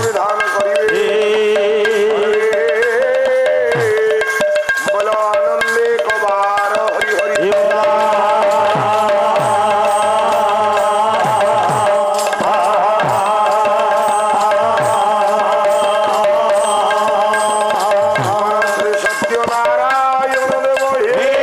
विधान करिवे बोलो आनंदे कबार हरि हरि श्री सत्यनारायण देव हे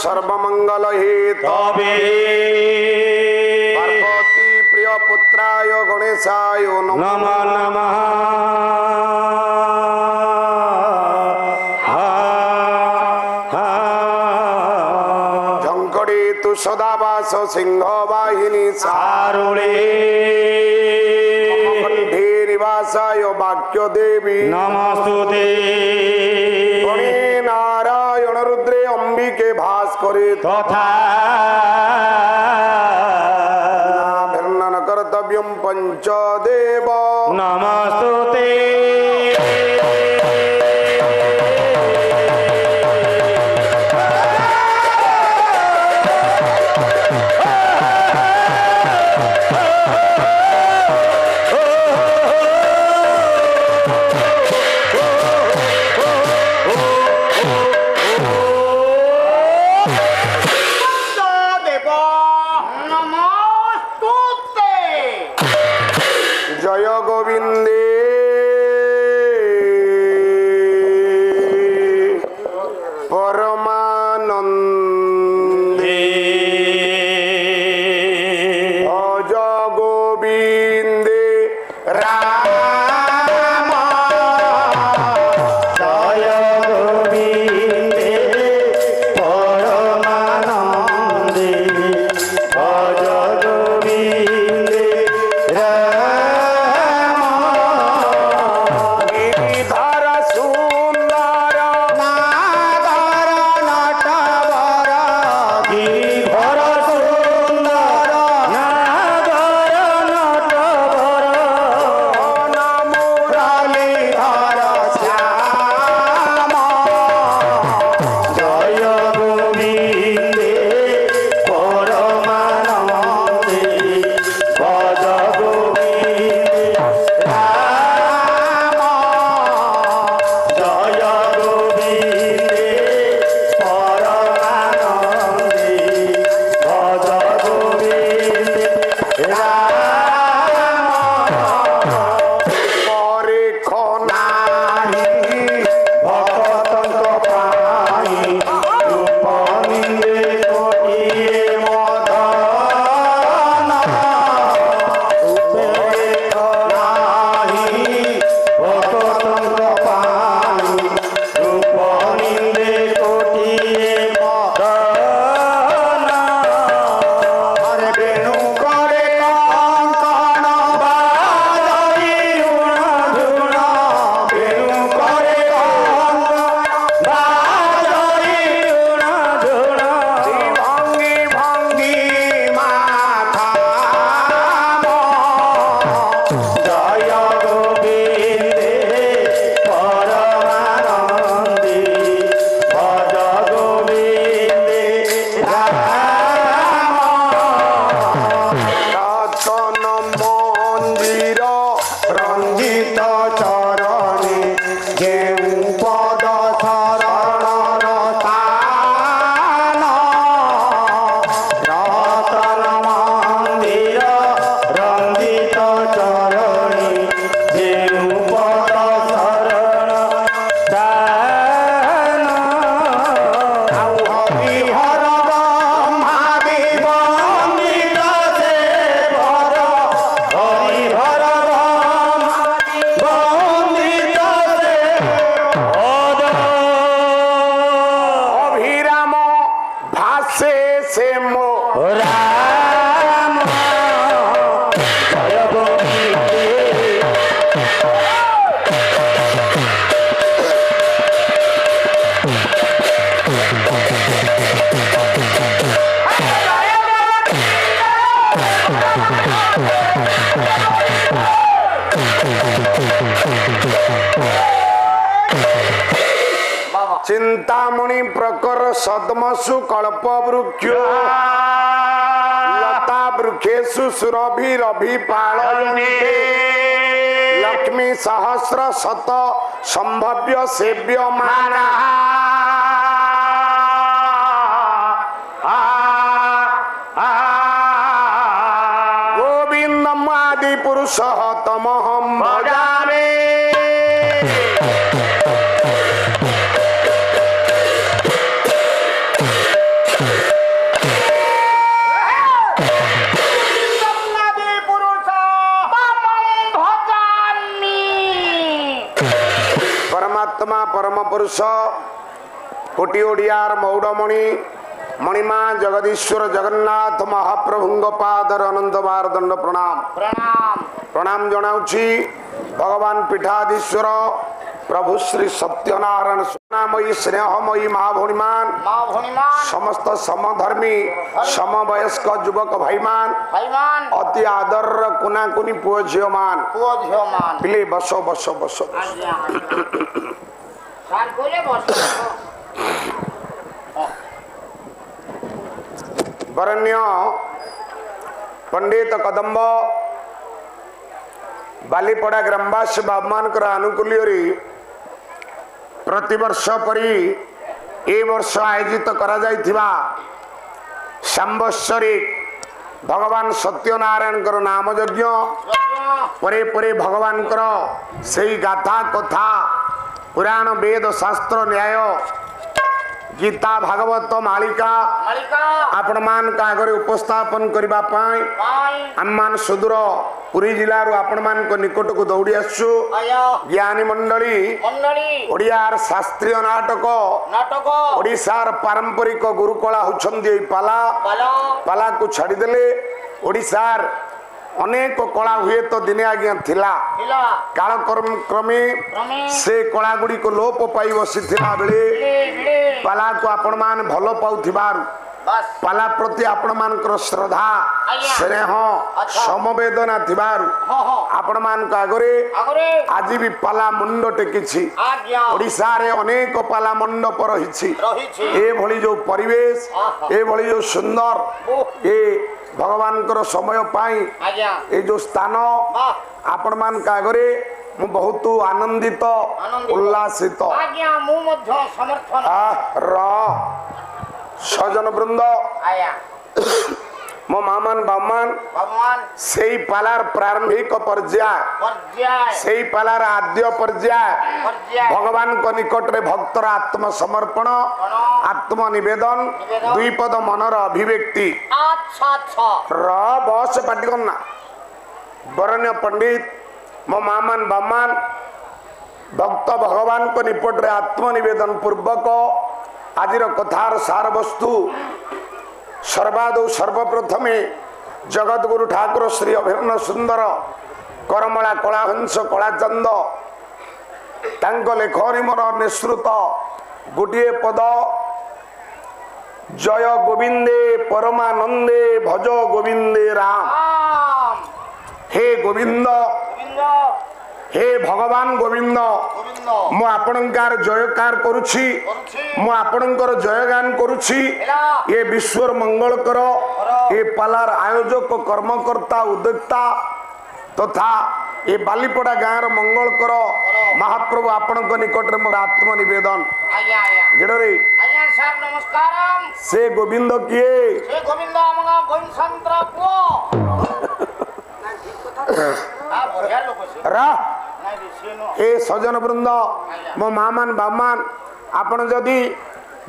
सर्वमंगल हेतवे पार्वती प्रिय पुत्राय गणेशाय नमः नमः झंकड़ी तु सदावास सिंह वाहिनी सारुणे कंठे निवासाय वाक्य देवी नमस्तुते नारायण रुद्रे अंबिके भास्करे तथा नाभिर्नन कर्तव्यं पंचदेव नमस्तुते से मो राम जय गोविंदे चिंतामणि प्रकर सदमसु कल्प वृक्ष लता वृक्षेषु सुरभि रभि पालयन्ते लक्ष्मी सहस्र शत संभव्य सेव्यमाना गोविंदम आदि पुरुष तमहम भजामि परमात्मा परम पुरुष कोटि ओडियार मौड़मणि मणिमा जगदीश्वर जगन्नाथ महाप्रभु पादर अनंत बार दंड प्रणाम प्रणाम प्रणाम जनाउछि भगवान पीठाधीश्वर प्रभु श्री सत्यनारायण सुनामयी स्नेहमयी माँ भौणीमान समस्त समधर्मी समवयस्क युवक भाईमान अति आदर कुना कुनी पुओ झियो मान पिले बस बस बस वरण्य पंडित कदम्ब बालीपड़ा ग्रामवासी बाबुमानकर आनुकूल्य प्रतिवर्ष परी ए वर्ष आयोजित करा जाइथिबा सांवत्सरिक भगवान सत्यनारायण नाम यज्ञ परे परे भगवान से गाथा कथा पुराण वेद शास्त्र न्याय गीता भागवत मालिका आपण मान का आगे उपस्थापन करबा पाई आम मान सुदूर पुरी जिला आपण मान को निकट को दौड़ी आसु ज्ञानी मंडली ओडियार शास्त्रीय नाटक ओडिशार पारंपरिक गुरुकला होछंदी पाला पाला को छाड़ी देले ओडिशार अनेक कला हुए तो दिने आज्ञा थिला काल क्रमे से कला गुड़ी को लोप पाई बसी बेले पाला को आपण मान भल पाउथिबार पाला प्रति आपण मानकर श्रद्धा स्नेह समवेदना थिबार आपण मान को आगरे आज भी पाला मुंड टेकिछि ओडिसा रे अनेक पाला मंडप रहिछि ए भली जो परिवेश ए भली जो सुंदर ए भगवान कर समय पाई ए जो स्थान आपण मान का आगरे मु बहुत आनंदित उल्लासित सजन वृंद मो मामान बामान से पालार प्रारंभिक पर्याय से पालार आद्य पर्याय भगवान को निकट रे भक्तर आत्मसमर्पण आत्मनिवेदन दुई पद मनर अभिव्यक्ति बस पाटी करना वरण्य पंडित मो मामान बामान भक्त भगवान को निकट रे आत्मनिवेदन पूर्वक आजिर कथार सार वस्तु सर्वादौ सर्वप्रथमे जगतगुरु ठाकुर श्री अभिन्न सुंदर करमला कलाहंस कलाचंद तांको लेखनी मोर निश्रुत गोटे पद जय गोविंदे परमानंदे भज गोविंदे राम हे गोविंद हे भगवान गोविंद मु आपणकार जयकार करुछि मु आपणकर जयगान करुछि ये विश्वर मंगल कर ये पालार आयोजक कर्मकर्ता उद्योक्ता तथा ये बालीपड़ा गाँव मंगल कर महाप्रभु आपण निकट में मोर आत्मनिवेदन गेडरे से गोविंद किए ए सजन वृंद मो मामान बामान आपण जदि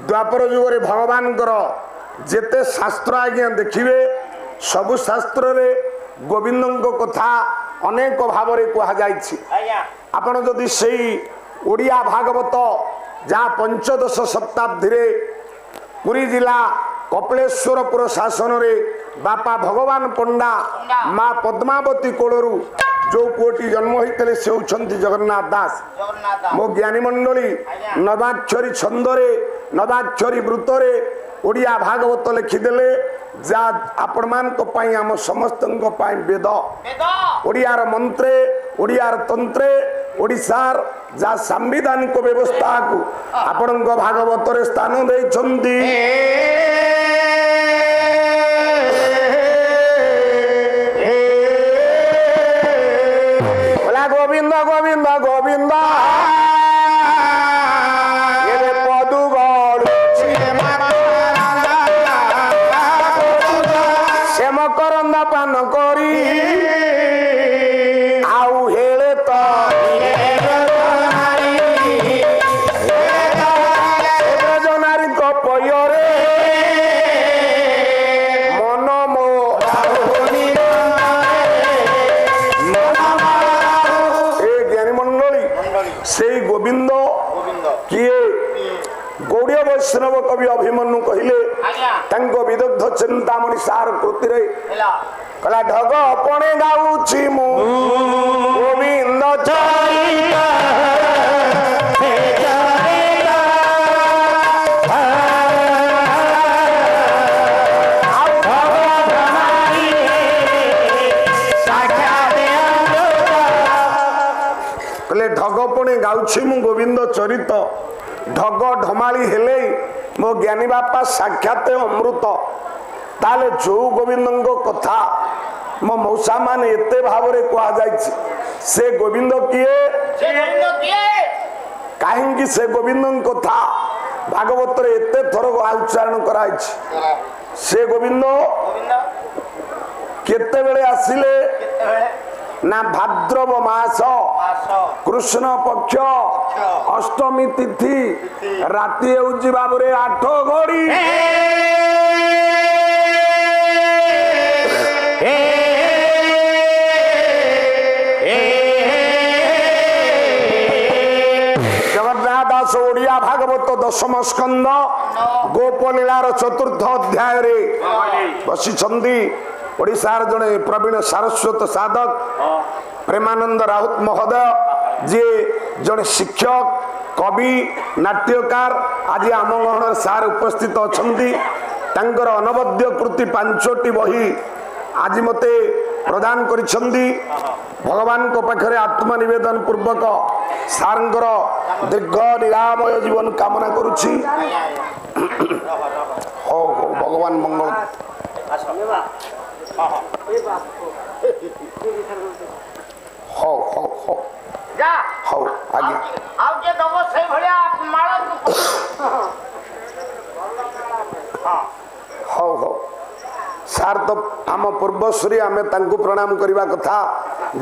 द्वापर युग रे भगवान जेते शास्त्र आज्ञा देखिए सबु शास्त्र रे गोविंद कथा अनेक भाव रे कहा जाइछि आपण जदि सेई ओडिया भागवत जहाँ पंचदश शताब्दी रे पुरी जिला कपिलेश्वरपुर शासन रे बापा भगवान पंडा माँ पद्मावती कोलरू जो पुओटी जन्म होते से होती जगन्नाथ दास मो ज्ञानी मंडली नवाक्षरी छंदरे नवाक्षरी वृत्तरे ओडिया भागवत लिखिदेले जा आपण मान आम समस्त वेद ओडियार मंत्रे ओडियार तंत्रे ओडिशार जा संविधानिक व्यवस्था को आपण भागवत स्थान देइछंती गोविंद गोविंद गोविंद श्याम करंद पान करी आउ हेले तो नारी पयरे मन मो से गोविंद किए गौड़ीय वैष्णव कवि अभिमन्यु कहले विदग्ध चिंतामणि सार कृति कहला ढग अपने गाउछि मु गोविंद ढग पुणे गाउछि मु गोविंद चरित ढग ढमाली हेले मो ज्ञानी बापा साक्षात अमृत ताले जो गोविंद कथा मो मौसा मान एते भाव कह जाइछि से गोविंद किए कहीं से गोविंद कथा भागवत एते थर उच्चारण कराइछि से गोविंद केते बेले आसिले ना भाद्रव मास कृष्ण पक्ष अष्टमी तिथि राति होउछि बाबरे 8 घड़ी जगन्नाथ दास ओडिया भागवत दशम स्कंद गोपलीलार चतुर्थ अध्याय रे बसिछंदी ओडिशार जड़े प्रवीण सारस्वत साधक प्रेमानंद राउत महोदय जे जड़े शिक्षक कवि नाट्यकार आज आम गहन सार उपस्थित अच्छा अनबद्य कृति 5टी बही आज मते प्रदान करिछंदी भगवान को पाखरे आत्मनिवेदन पूर्वक सारंगर दीर्घ निरामय जीवन कामना करुछि हो भगवान मंगल हो हो हो जा हो आगे आउ जे दबो से भलिया माळ हो हो सार तो आम पूर्वश्री आमे तांकु प्रणाम करबा कथा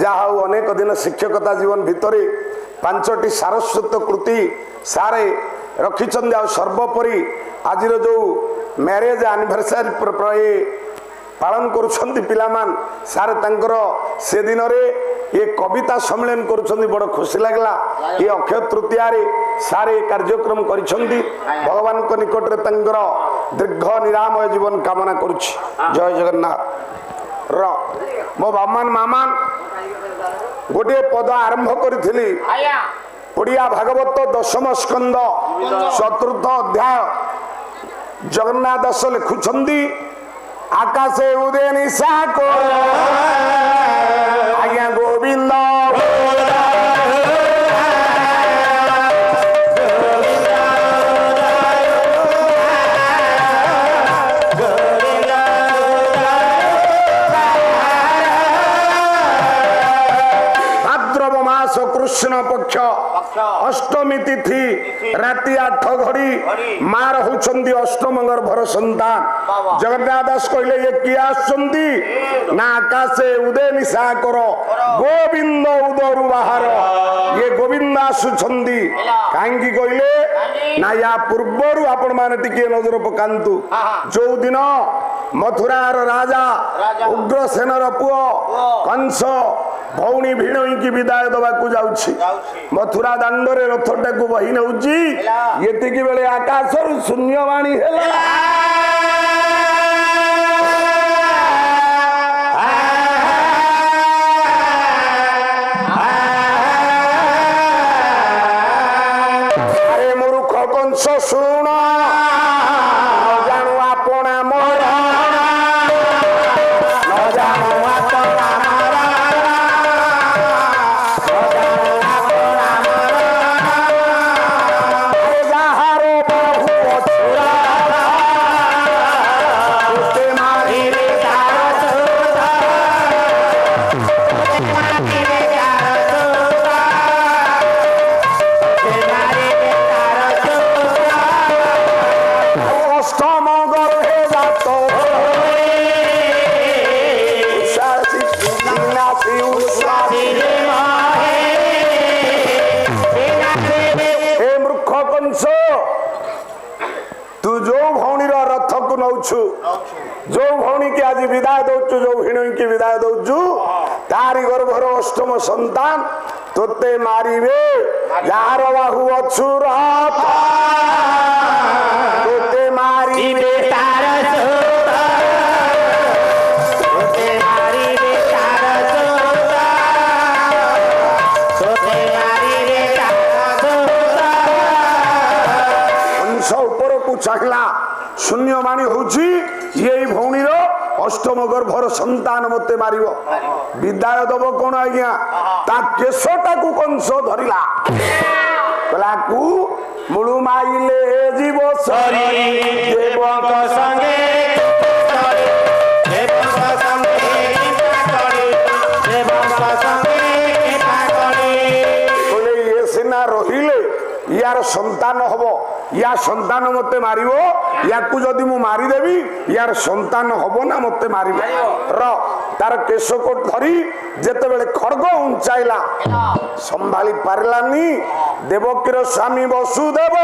जा हो अनेक दिन शिक्षकता जीवन भितरे 5टी सारस्वत कृति सारे रखिछन आ सर्वोपरि आज जो मैरेज एनिवर्सरी पालन करुछंती पिलामान सारे तांकर से दिन रे ये कविता सम्मेलन करुछंती बड़ खुशी लागला ये अक्षय तृतीया रे सारे कार्यक्रम करिछंती भगवान को निकट रे तांकर दीर्घ निरामय जीवन कामना करुछि जय जगन्नाथ र मो बामान मामान गोटे पद आरंभ करिथिली आया ओडिया भागवत दशम स्कंद चतुर्थ अध्याय जगन्नाथ दास लिखुछंती आकाशे उदय निशा को आज्ञा गोविंद भाद्रव मास कृष्ण पक्ष अष्टमी तिथि राति 8 घड़ी मार होउछंदी अष्टमंगर भर संतान जगन्नाथ दास कहले ये किए आछंदी ना आकाशे उदय निशा करो गोविंद उदरु बाहर ये गोविंद आछंदी कांगी कहले ना या पूर्वरु आपण माने टिके नजर पकांतु जो दिन मथुरार राजा उग्रसेनर पुओ कंस भौणी भिणई की विदाय दबा को जाउछि मथुरा दांडरे रथटा को बही नउछि एतिकी बेले आकाशरु शून्यवाणी हेला तू जो भौणी रथ को नौछु जो भौणी की आज विदाय दौचु जो भिणी की विदाय दौचु तारी गर्भर अष्टम संतान तोते मारिबे यार बाहु अछु रथ तोते मारिबे तार तोते मारिबे तार तोते मारिबे तार अंश ऊपर को चाहिला शून्यवाणी होची ये भौणीर अष्टम गर्भर संतान मते मारिबो विदाय दब कोन आज्ञा ता केशटा को कंस धरिला कला को मुळु माइले जीव सरी देवक संगे सरी देवक संगे करी देवक संगे करी बोले ये सेना रहिले यार संतान हबो या संतान मते मारिबो याकू जदि मु मारी देबी यार संतान हबो ना मते मारिबो र तार केश को धरी जेते बेले खड्ग उंचाइला संभाली पारलानी देवकीर स्वामी वसुदेव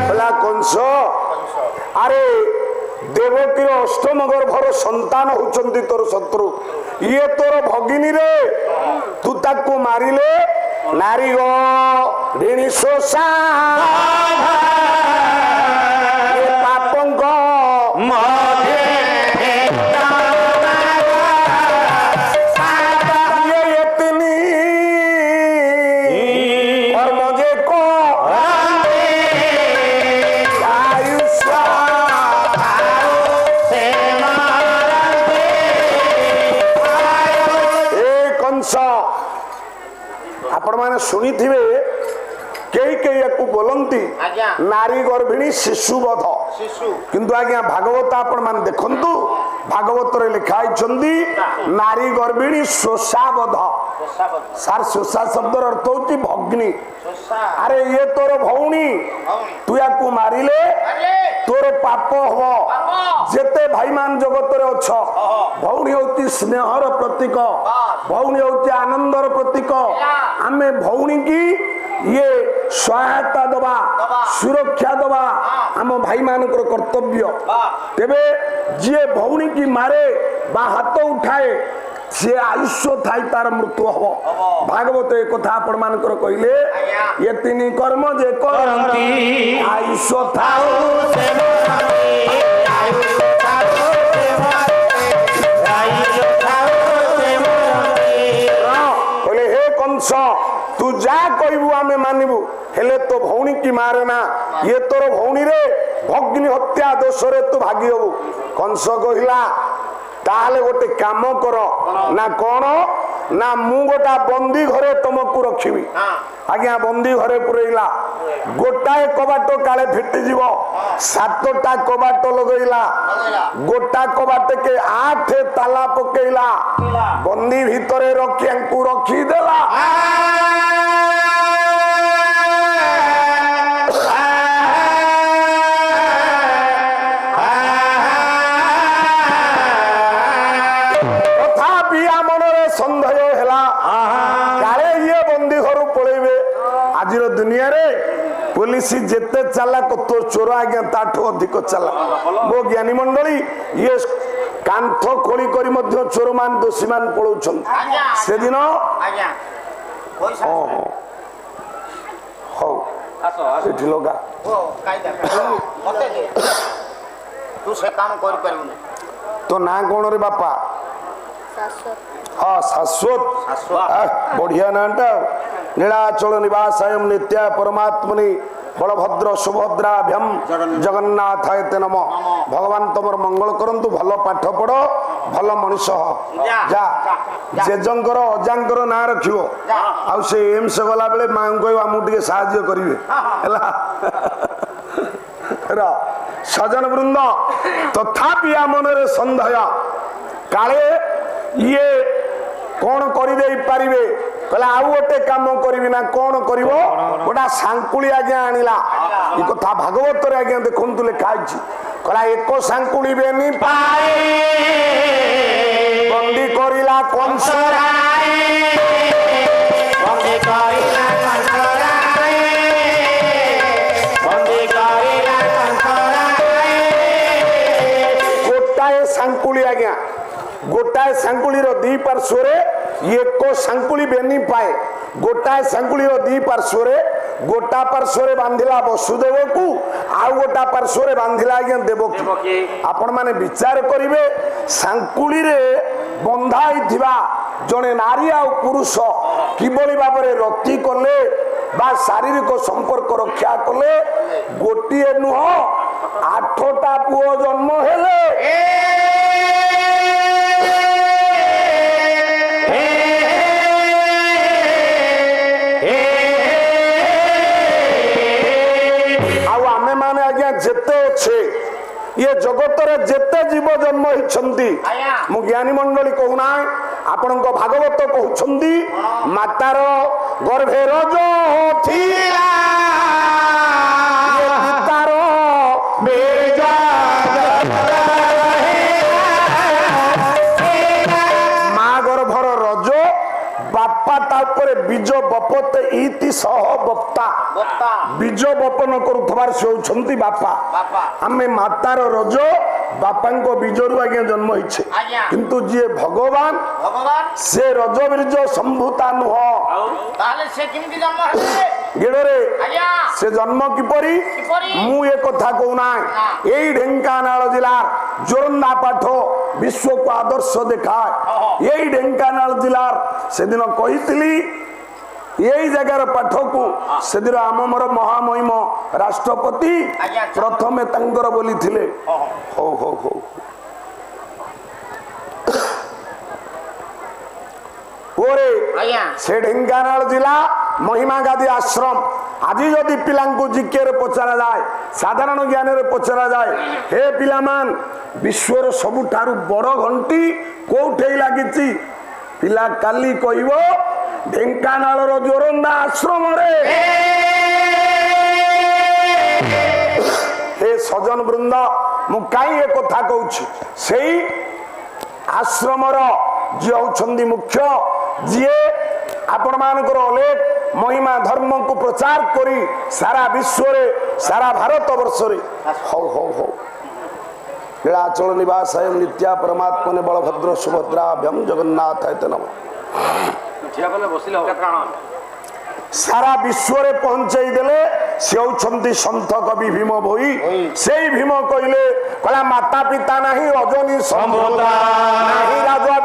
बोला कंस अरे देवकीर अष्टम गर्भर संतान होचंती तोर शत्रु ये तोर भगिनी रे तू ताको मारिले नारी गो ऋणी शोषा ये पापंग ये यतनी कर्म जे को आपण माने सुनी थिबे कई कई याकू बोलंती नारी गर्भिणी शिशु वध किंतु आज्ञा भागवत आपण माने देखंतु भागवत रे लिखाई छंदी नारी गर्भिणी शोषा वध सार शोषा शब्द अर्थ होती भग्नी अरे ये तोर भौणी तू याकू मारिले तोर पाप हो जेते भाई मान जगत रे अछ भौणी होती स्नेहर प्रतीक भौणी होती आनंदर प्रतीक आमे भौणी की ये सहायता दबा सुरक्षा दबा आम भाई मानकर कर्तव्य तेबे जे भौणी की मारे बा हाथ उठाए से आयुष्य थाई तार मृत्यु हम भागवत एक कथा आपण मानकर कहले ये तीन कर्म जे करंती आयुष्य थाउ से कहले हे कंस तू जा कहबू आमे मानिबू हेले तो भौणी की मारे ना ये तोर भौणी रे भग्नि हत्या दोष रे तू भागी हबू कंस कहिला ताले गोटे काम कर ना कौन ना मु गोटा बंदी घरे तुमको रखी आज्ञा बंदी घरे पुरैला गोटाए कबाट काले फिटी जीव 7टा कबाट लगैला गोटा कबाट के 8 ताला पकेला बंदी भितरे रखी देला संदेह है काले ये बंदी घर पलैबे आज दुनिया रे पुलिस जेते चला तो चोर आज्ञा ताठू अधिक चला मो ज्ञानी मंडली ये कांथ खोली करी मध्य चोर मान दोषी मान पलाउछन से दिन हो एठी लगा तू से काम कर परबुनी तो ना कोन रे बापा हाँ शाश्वत बढ़िया नाटा नीलाचल निवासायम नित्या परमात्मनि बलभद्र सुभद्राभ्यम जगन्नाथाय ते नमः भगवान तुमर मंगल करंतु भल पाठ पढ़ भल मनुष्य जा जेजंकर अजांकर ना रखियो आउ से एम्स गला बेले मां कहबा मु टिके सहाय्य करिवे हला रा सजन वृंद तथापि आ मनरे संदेह काले ये कौन कर पारे कहला आउ गोटे काम करी ना कौन कर गोटा सांकुली आज्ञा आनिला ये कथा भागवत आज्ञा देखु लिखाई कहला एक सांकुली बेनी पाए କରିଲା କଂସରାଏ ବନ୍ଦୀ କରିଲା କଂସରାଏ ବନ୍ଦୀ କରିଲା କଂସରାଏ ଗୋଟାଏ ସାଙ୍କୁଳି ଆଜ୍ଞା ଗୋଟାଏ ସାଙ୍କୁଳିର ଦି ପାର୍ଶ୍ୱରେ ଏକ ସାଙ୍କୁଳି ବେନି ପାଏ ଗୋଟାଏ ସାଙ୍କୁଳିର ଦି ପାର୍ଶ୍ୱରେ ଗୋଟା ପାର୍ଶ୍ୱରେ ବାନ୍ଧିଲା ବସୁଦେବକୁ ଆଉ ଗୋଟା ପାର୍ଶ୍ୱରେ ବାନ୍ଧିଲା ଆଜ୍ଞା ଦେବକୀ ଆପଣ ମାନେ ବିଚାର କରିବେ ସାଙ୍କୁଳିରେ ବନ୍ଧା ହେଇଥିବା ଜଣେ ନାରୀ ଆଉ ପୁରୁଷ କିଭଳି ଭାବରେ ରତି କଲେ ବା ଶାରୀରିକ ସମ୍ପର୍କ ରକ୍ଷା କଲେ ଗୋଟିଏ ନୁହଁ 8ଟା ପୁଅ ଜନ୍ମ ହେଲେ যেতে অছে ইয়ে জগতরে যেতে জীব জন্ম হইছন্তি মু জ্ঞানী মন্ডলী কহুনা আপনার ভাগবত কহুছন্তি মাতার গর্ভে রজ থিলা পিতার মা গর্ভর রজ বাপা তারপরে বীজ বপতে ইতি সহ বপ্তা বীজ বপন করুবার সে হচ্ছেন বাপা আমি মাতার রজ বাপাঙ্ক বীজরু আজ্ঞা জন্ম হয়েছে কিন্তু যে ভগবান সে রজ বীজ সম্ভূতা নুহ গেড়ে সে জন্ম কিপরি মু এ কথা কহুনা এই ঢেঙ্কানাল জেলার জোরন্দা পাঠ বিশ্বকু আদর্শ দেখায় এই ঢেঙ্কানাল জেলার সেদিন কইতিলি এই জায়গার পাঠকু সেদিন আমার মহামহিম রাষ্ট্রপতি প্রথমে তাঙ্কর বলিছিলে হো হো হো ওরে সে ঢেঙ্কানাল জেলা মহিমা গাদী আশ্রম আজি যদি পিলাঙ্কু জিজ্ঞের পচরা যায় সাধারণ জ্ঞানের পচরা যায় হে পিলামান বিশ্বর ସବୁଠାରୁ বড় ঘণ্টি কোউঠেই লাগিছি পিলা কালি কইব ঢেঙ্কানালর জোরন্দা আশ্রমরে হে সজন বৃন্দ মু কাই এ কথা কହୁছি সেই আশ্রমর যে হচ্ছন্তি মুখ্য যিয়ে আপন মানকর অলেখ মহিমা ধর্মকু প্রচার করি সারা বিশ্বরে সারা ভারত বর্ষরে হও হও হও লীলাচল নিবাসায় নিত্যা পরমাত্মনে বলভদ্র সুভদ্রাভ্যম জগন্নাথ নম সারা বিশ্বরে পৌঁছাই দেলে সে হচ্ছন্তি সন্ত কবি ভীম ভোই সেই ভীম কইলে কলা মাতা পিতা নাহি রজনী সম্ভূতা নাহি রাজা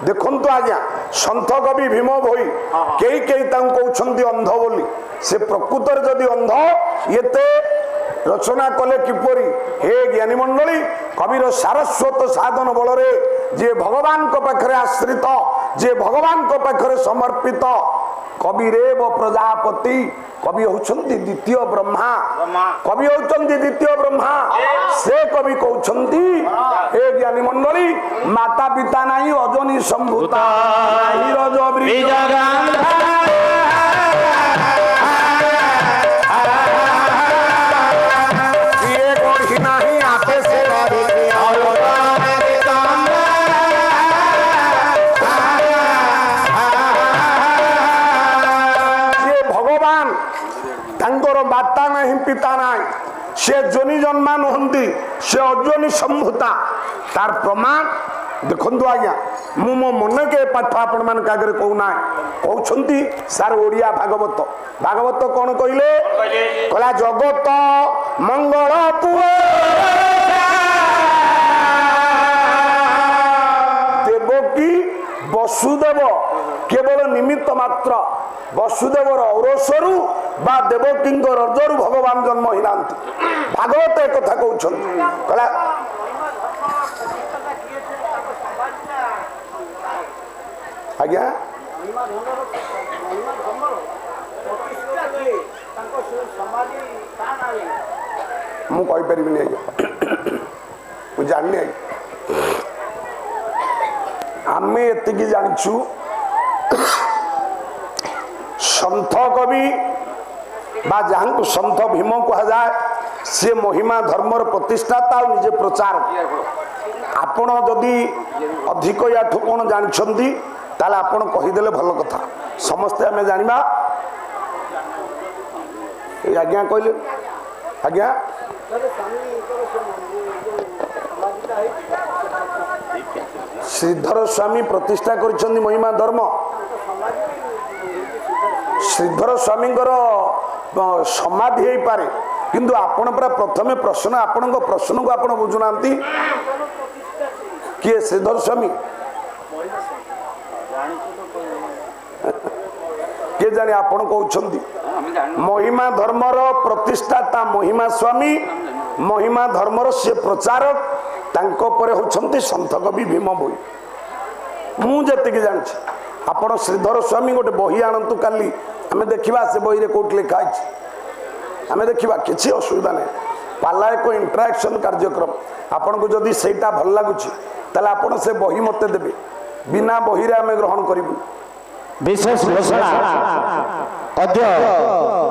দেখুন আজ্ঞা সন্ত কবি ভীম ভোই কেই কেই তাଙ୍କୁ কହୁଛନ୍ତି অন্ধ বলি সে প্রকৃতরে যদি অন্ধ এতে রচনা কলে কিপরি হে জ্ঞানী মন্ডলী কবির সারস্বত সাধন বলরে যে ভগবানଙ୍କ পাখরে আশ্রিত যে ভগবানଙ୍କ পাখরে সমর্পিত কবিরেব প্রজাপতি কবি হচ্ছন্তি দ্বিতীয় ব্রহ্মা কবি হচ্ছন্তি দ্বিতীয় ব্রহ্মা সে কবি কହୁଛନ୍ତି হে জ্ঞানী মন্ডলী মাতা পিতা নাই অজনী সম্ভূতা নাই রজ বীজ মাতা নাই পিতা নাই সে জনি জন্মা নহন্তি সে অজনী সম্ভূতা তার প্রমাণ দেখুন আজ্ঞা মু মো মনকে পাঠ আপন মান আগে কହୁনা কହୁଛନ୍ତି সার ওড়িয়া ভাগবত ভাগবত কোন কইলে কলা জগত মঙ্গল পুয় দেবকী বসুদেব কেবল নিমিত্ত মাত্র বসুদেবর ঔরসরু বা দেবকীঙ্ক রজরু ভগবান জন্ম হইনান্তি ভাগবত এ কথা কହୁଛନ୍ତି কলা আজ্ঞা ମୁଁ କହିପାରିବିନି ଆଜ୍ଞା ମୁଁ ଜାଣିନି ଆଜ୍ଞା। ଆମେ ଏତିକି ଜାଣିଛୁ ସନ୍ଥ କବି ବା ଯାହାଙ୍କୁ ସନ୍ଥ ଭୀମ କୁହାଯାଏ ସେ ମହିମା ଧର୍ମର ପ୍ରତିଷ୍ଠାତା ଆଉ ନିଜେ ପ୍ରଚାର। ଆପଣ ଯଦି ଅଧିକ ୟାଠୁ କ'ଣ ଜାଣିଛନ୍ତି ତାହେଲେ ଆପଣ କହିଦେଲେ ଭଲ କଥା, ସମସ୍ତେ ଆମେ ଜାଣିବା। ଆଜ୍ଞା କହିଲେ ଆଜ୍ଞା ଶ୍ରୀଧର ସ୍ୱାମୀ ପ୍ରତିଷ୍ଠା କରିଛନ୍ତି ମହିମା ଧର୍ମ। ଶ୍ରୀଧର ସ୍ୱାମୀଙ୍କର ସମାଧି ହେଇପାରେ, କିନ୍ତୁ ଆପଣ ପରା ପ୍ରଥମେ ପ୍ରଶ୍ନ, ଆପଣଙ୍କ ପ୍ରଶ୍ନକୁ ଆପଣ ବୁଝୁନାହାନ୍ତି। କିଏ ଶ୍ରୀଧର ସ୍ୱାମୀ? କିଏ ଜାଣି ଆପଣ କହୁଛନ୍ତି ମହିମା ଧର୍ମର ପ୍ରତିଷ୍ଠାତା ମହିମା ସ୍ୱାମୀ, ମହିମା ଧର୍ମର ସେ ପ୍ରଚାରକ, ତାଙ୍କ ପରେ ହେଉଛନ୍ତି ସନ୍ଥ କବି ଭୀମ ଭୋଇ। ମୁଁ ଯେତିକି ଜାଣିଛି ଆପଣ ଶ୍ରୀଧର ସ୍ୱାମୀ ଗୋଟେ ବହି ଆଣନ୍ତୁ କାଲି, ଆମେ ଦେଖିବା ସେ ବହିରେ କୋଉଠି ଲେଖା ହେଇଛି, ଆମେ ଦେଖିବା, କିଛି ଅସୁବିଧା ନାହିଁ। ପାଲା ଏକ ଇଣ୍ଟରାକ୍ସନ୍ କାର୍ଯ୍ୟକ୍ରମ, ଆପଣଙ୍କୁ ଯଦି ସେଇଟା ଭଲ ଲାଗୁଛି ତାହେଲେ ଆପଣ ସେ ବହି ମୋତେ ଦେବେ, ବିନା ବହିରେ ଆମେ ଗ୍ରହଣ କରିବୁ। ବିଶେଷ ଘୋଷଣା ଅଦ୍ୟ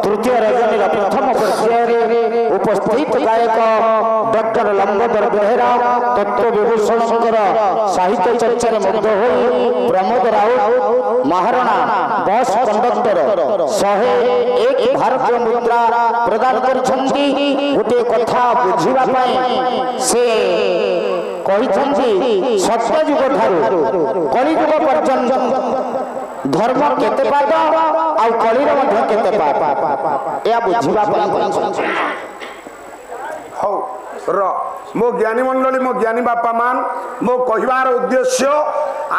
ତୃତୀୟ ରଜନୀର ପ୍ରଥମ ପର୍ଯ୍ୟାୟରେ ଉପସ୍ଥିତ ଗାୟକ ଡକ୍ଟର ଲମ୍ବୋଦର ବେହେରା ତତ୍ତ୍ୱ ବିଭୂଷଣଙ୍କର ସାହିତ୍ୟ ଚର୍ଚ୍ଚାରେ ମୁଗ୍ଧ ହୋଇ ପ୍ରମୋଦ ରାଉତ ମହାରଣା ବସ୍ କଣ୍ଡକ୍ଟର 101 ଭାରତୀୟ ମୁଦ୍ରା ପ୍ରଦାନ କରିଛନ୍ତି। ଗୋଟିଏ କଥା ବୁଝିବା ପାଇଁ ସେ କହିଛନ୍ତି ସତ୍ୟଯୁଗ ଠାରୁ କଳିଯୁଗ ପର୍ଯ୍ୟନ୍ତ ଧର୍ମ କେତେ ପାଦ ଆଉ କଳିର ମଧ୍ୟ କେତେ ପାଦ, ଏହା ବୁଝିବା ପାଇଁ। ହଉ ମୋ ଜ୍ଞାନୀ ମଣ୍ଡଳୀ, ମୋ ଜ୍ଞାନୀ ବାପା ମାନ, ମୋ କହିବାର ଉଦ୍ଦେଶ୍ୟ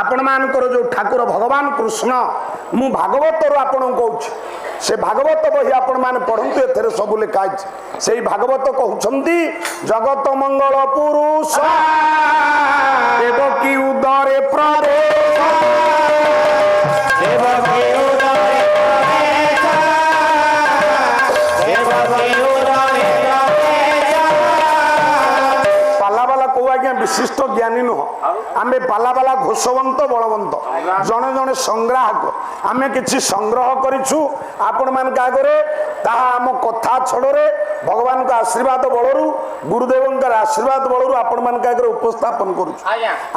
ଆପଣମାନଙ୍କର ଯେଉଁ ଠାକୁର ଭଗବାନ କୃଷ୍ଣ, ମୁଁ ଭାଗବତରୁ ଆପଣଙ୍କୁ କହୁଛି, ସେ ଭାଗବତ ବହି ଆପଣମାନେ ପଢ଼ନ୍ତୁ, ଏଥିରେ ସବୁ ଲେଖା ହେଇଛି। ସେଇ ଭାଗବତ କହୁଛନ୍ତି ଜଗତ ମଙ୍ଗଳ ପୁରୁଷ ଦେବକୀ ଉଦରେ ପ୍ରବେଶ, ଦେବକୀ ଉଦରେ ପ୍ରବେଶ, ଦେବକୀ ଉଦରେ ପ୍ରବେଶ। ପାଲାବାଲା କୋଉ ଆଜ୍ଞା ବିଶିଷ୍ଟ ଜ୍ଞାନୀ ନୁହଁ, ଆମେ ପାଲାବାଲା ଘୋଷବନ୍ତ ବଳବନ୍ତ, ଜଣେ ଜଣେ ସଂଗ୍ରାହକ। ଆମେ କିଛି ସଂଗ୍ରହ କରିଛୁ ଆପଣମାନଙ୍କ ଆଗରେ, ତାହା ଆମ କଥା ଛଡ଼ରେ ଭଗବାନଙ୍କ ଆଶୀର୍ବାଦ ବଳରୁ, ଗୁରୁଦେବଙ୍କର ଆଶୀର୍ବାଦ ବଳରୁ ଆପଣମାନଙ୍କ ଆଗରେ ଉପସ୍ଥାପନ କରୁଛୁ।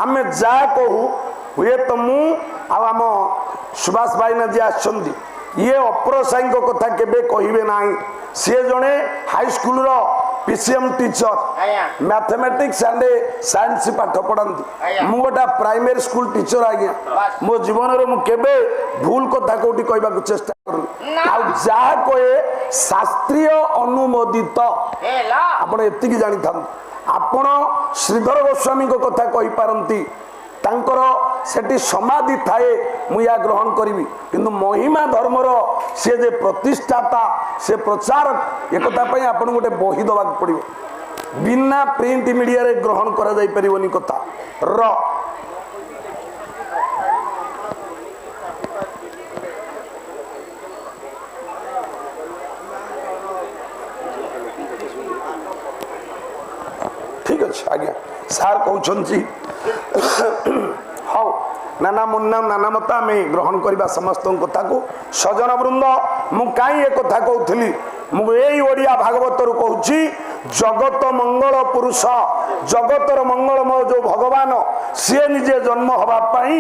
ଆମେ ଯାହା କହୁ, ହୁଏତ ମୁଁ ଆଉ ଆମ ସୁଭାଷ ଭାଇନା ଯିଏ ଆସିଛନ୍ତି, ଇଏ ଅପର ସାଇଙ୍କ କଥା କେବେ କହିବେ ନାହିଁ। ସିଏ ଜଣେ ହାଇସ୍କୁଲର PCM teacher, mathematics and science ପାଠ ପଢ଼ାନ୍ତି। ମୁଁ ଗୋଟେ ପ୍ରାଇମେରୀ ସ୍କୁଲ ଟିଚର ଆଜ୍ଞା। ମୋ ଜୀବନରେ ମୁଁ କେବେ ଭୁଲ କଥା କୋଉଠି କହିବାକୁ ଚେଷ୍ଟା କରୁନି, ଆଉ ଯାହା କହେ ଶାସ୍ତ୍ରୀୟ ଅନୁମୋଦିତ। ଆପଣ ଏତିକି ଜାଣିଥାନ୍ତୁ। ଆପଣ ଶ୍ରୀଧର ଗୋସ୍ୱାମୀଙ୍କ କଥା କହିପାରନ୍ତି, ତାଙ୍କର ସେଠି ସମାଧି ଥାଏ, ମୁଁ ୟା ଗ୍ରହଣ କରିବି, କିନ୍ତୁ ମହିମା ଧର୍ମର ସେ ଯେ ପ୍ରତିଷ୍ଠାତା, ସେ ପ୍ରଚାରକ, ଏକଥା ପାଇଁ ଆପଣଙ୍କୁ ଗୋଟେ ବହି ଦେବାକୁ ପଡ଼ିବ। ବିନା ପ୍ରିଣ୍ଟ ମିଡ଼ିଆରେ ଗ୍ରହଣ କରାଯାଇପାରିବନି କଥା। ଠିକ ଅଛି ଆଜ୍ଞା, ସାର୍ କହୁଛନ୍ତି ହଉ, ନାନା ମୁନ୍ନା ନାନା ମତ ଆମେ ଗ୍ରହଣ କରିବା ସମସ୍ତଙ୍କ କଥାକୁ। ସଜନ ବୃନ୍ଦ, ମୁଁ କାହିଁ ଏ କଥା କହୁଥିଲି, ମୁଁ ଏଇ ଓଡ଼ିଆ ଭାଗବତରୁ କହୁଛି, ଜଗତ ମଙ୍ଗଳ ପୁରୁଷ, ଜଗତର ମଙ୍ଗଳମୟ ଯୋଉ ଭଗବାନ, ସିଏ ନିଜେ ଜନ୍ମ ହେବା ପାଇଁ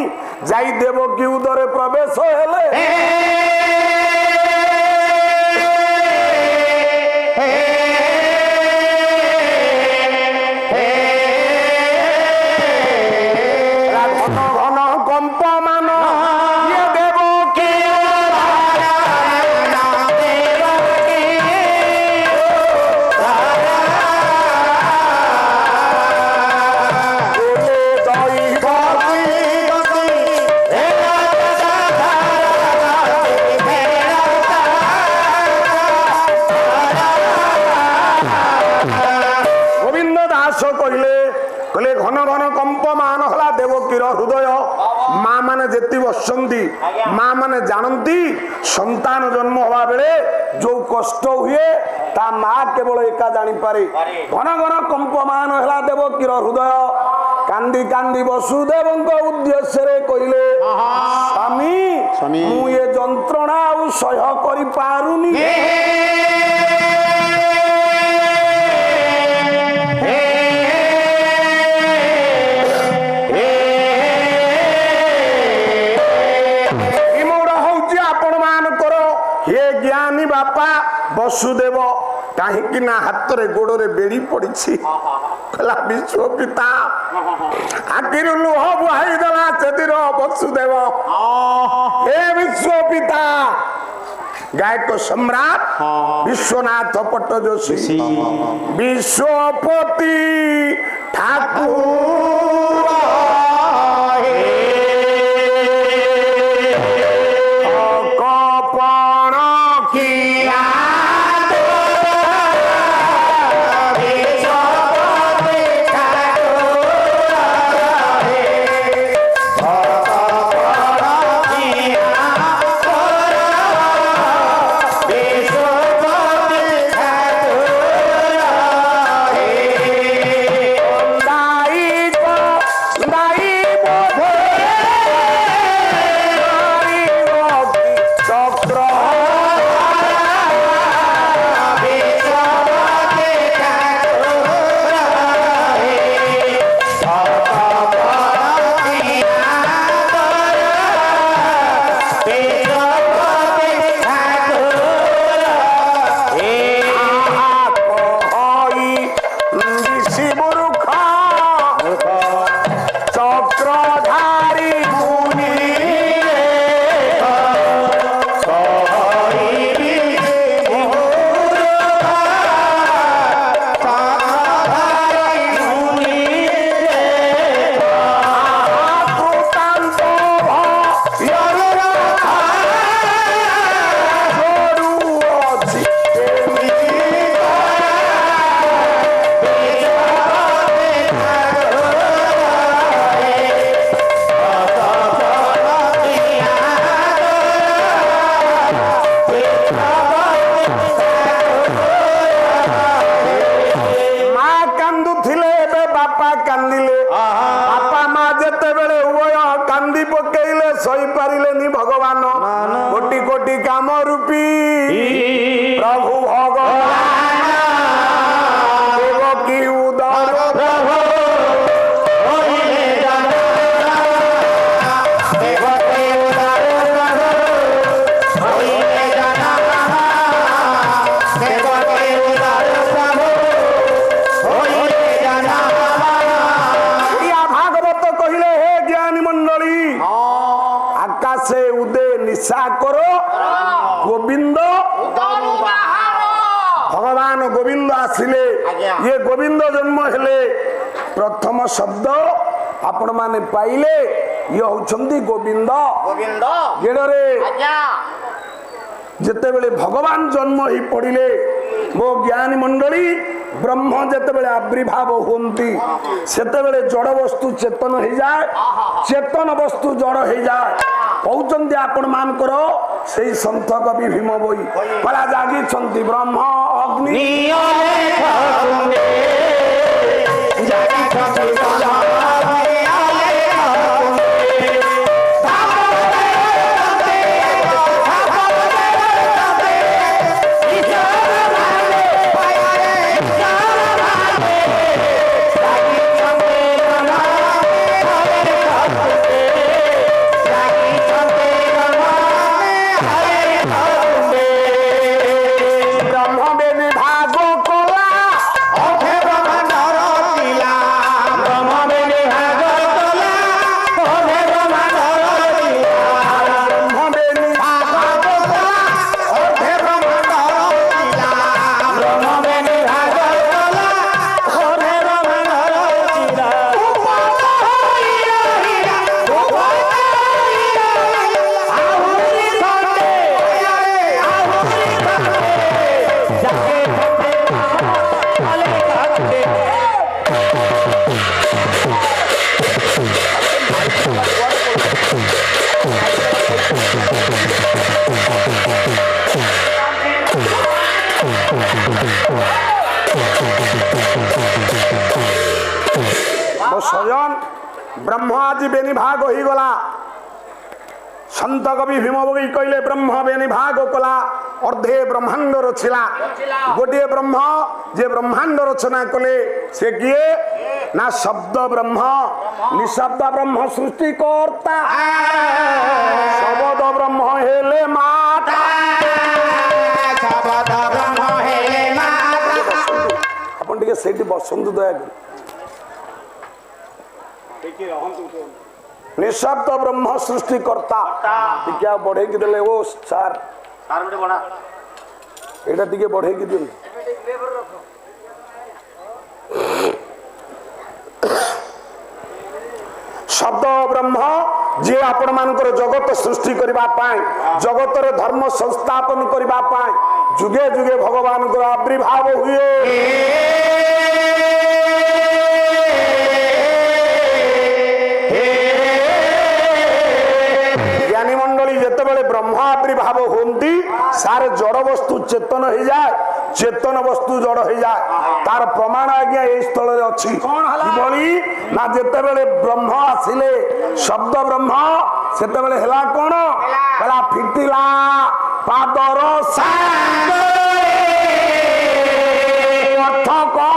ଯାଇ ଦେବକୀ ଉଦରେ ପ୍ରବେଶ ହେଲେ। କହିଲେ ଘନ ଘନ କମ୍ପମାନ ହେଲା ଦେବକୀର ହୃଦୟ। ମା ମାନେ ଯେତି ବସନ୍ତି, ମା ମାନେ ଜାଣନ୍ତି ସନ୍ତାନ ଜନ୍ମ ହବା ବେଳେ ଯୋଉ କଷ୍ଟ ହୁଏ ତା ମା କେବଳ ଏକା ଜାଣିପାରେ। ଘନ ଘନ କମ୍ପମାନ ହେଲା ଦେବକୀର ହୃଦୟ। କାନ୍ଦି କାନ୍ଦି ବସୁଦେବଙ୍କ ଉଦ୍ଦେଶ୍ୟରେ କହିଲେ, ସ୍ୱାମୀ ମୁଁ ଏ ଯନ୍ତ୍ରଣା ଆଉ ସହ୍ୟ କରିପାରୁନି। ବାପା ବସୁଦେବ କାହିଁକି ନା ହାତରେ ଗୋଡରେ ବେଡି ପଡିଛି। କହିଲା ବିଶ୍ୱ ପିତା, ଆଖିରୁ ଲୁହ ବୁହାଇ ଦେଲା ସେଥିର ବସୁଦେବ। ହେ ବିଶ୍ୱ ପିତା, ଗାୟକ ସମ୍ରାଟ ବିଶ୍ୱନାଥ ପଟ୍ଟଯୋଶୀ, ବିଶ୍ୱପତି ଠାକୁର ସହିପାରିଲେନି ଭଗବାନ। କୋଟି କୋଟି କାମ ରୂପୀ ପ୍ରଭୁ ଭଗବାନ ଦେବକୀ ଉଦର ପ୍ରଭୁ ଭାଗବତ କହିଲେ, ହେ ଜ୍ଞାନୀ ମଣ୍ଡଳୀ, ଆକାଶେ ଉଦେ ନିଶା କର ଗୋବିନ୍ଦ ଭଗବାନ ଗୋବିନ୍ଦ ଆସିଲେ। ଇଏ ଗୋବିନ୍ଦ ଜନ୍ମ ହେଲେ। ପ୍ରଥମ ଶବ୍ଦ ଆପଣ ମାନେ ପାଇଲେ, ଇଏ ହଉଛନ୍ତି ଗୋବିନ୍ଦ। ଗେଡ଼ରେ ଯେତେବେଳେ ଭଗବାନ ଜନ୍ମ ହେଇ ପଡ଼ିଲେ, ମୋ ଜ୍ଞାନୀ ମଣ୍ଡଳୀ, ବ୍ରହ୍ମ ଯେତେବେଳେ ଆବିର୍ଭାବ ହୁଅନ୍ତି ସେତେବେଳେ ଜଡ ବସ୍ତୁ ଚେତନ ହେଇଯାଏ, ଚେତନ ବସ୍ତୁ ଜଡ ହେଇଯାଏ। କହୁଛନ୍ତି ଆପଣ ମାନଙ୍କର ସେଇ ସନ୍ଥ କବି ଭୀମ ବହି କଳା ଜାଗିଛନ୍ତି ବ୍ରହ୍ମ ଅଗ୍ନି Okay. ମୋ ସ୍ୱୟଂ ବ୍ରହ୍ମ ଆଜି ବେନିଭାଗ ହୋଇଗଲା। ସନ୍ତ କବି ଭୀମ ବଗେଇ କହିଲେ ବ୍ରହ୍ମ ବେନିଭାଗ କଲା ଅର୍ଧେ ବ୍ରହ୍ମାଣ୍ଡ ରଚିଲା। ଗୋଟିଏ ବ୍ରହ୍ମ ଯେ ବ୍ରହ୍ମାଣ୍ଡ ରଚନା କଲେ ସେ କିଏ ନା ଶବ୍ଦ ବ୍ରହ୍ମ ନିଶବ୍ଦ ବ୍ରହ୍ମ ସୃଷ୍ଟିକର୍ତ୍ତା ଶବଦ ବ୍ରହ୍ମ ହେଲେ ମାତା। ଆପଣ ଟିକେ ସେଇଠି ବସନ୍ତୁ ଦୟାକରି। ନିଶବ୍ଦ ବ୍ରହ୍ମ ସୃଷ୍ଟିକର୍ତ୍ତା ଟିକେ ଆଉ ବଢେଇକି ଦେଲେ ଓ ସାର୍ ଏଇଟା ଟିକେ ବଢେଇକି ଦିଅନ୍ତୁ। ଶବ୍ଦ ବ୍ରହ୍ମ ଯିଏ ଆପଣ ମାନଙ୍କର ଜଗତ ସୃଷ୍ଟି କରିବା ପାଇଁ ଜଗତରେ ଧର୍ମ ସଂସ୍ଥାପନ କରିବା ପାଇଁ ଯୁଗେ ଯୁଗେ ଭଗବାନଙ୍କର ଆବିର୍ଭାବ ହୁଏ। ଜ୍ଞାନୀ ମଣ୍ଡଳୀ ଯେତେବେଳେ ବ୍ରହ୍ମ ଆବିର୍ଭାବ ହୁଅନ୍ତି ସାର ଜଡ ବସ୍ତୁ ଚେତନ ହେଇଯାଏ ଚେତନ ବସ୍ତୁ ଜଡ ହେଇଯାଏ। ତାର ପ୍ରମାଣ ଆଜ୍ଞା ଏଇ ସ୍ଥଳରେ ଅଛି। କିଭଳି ନା ଯେତେବେଳେ ବ୍ରହ୍ମ ଆସିଲେ ଶବ୍ଦ ବ୍ରହ୍ମ ସେତେବେଳେ ହେଲା କଣ ହେଲା ଫିଟିଲା ପାଦର ଅର୍ଥ କଣ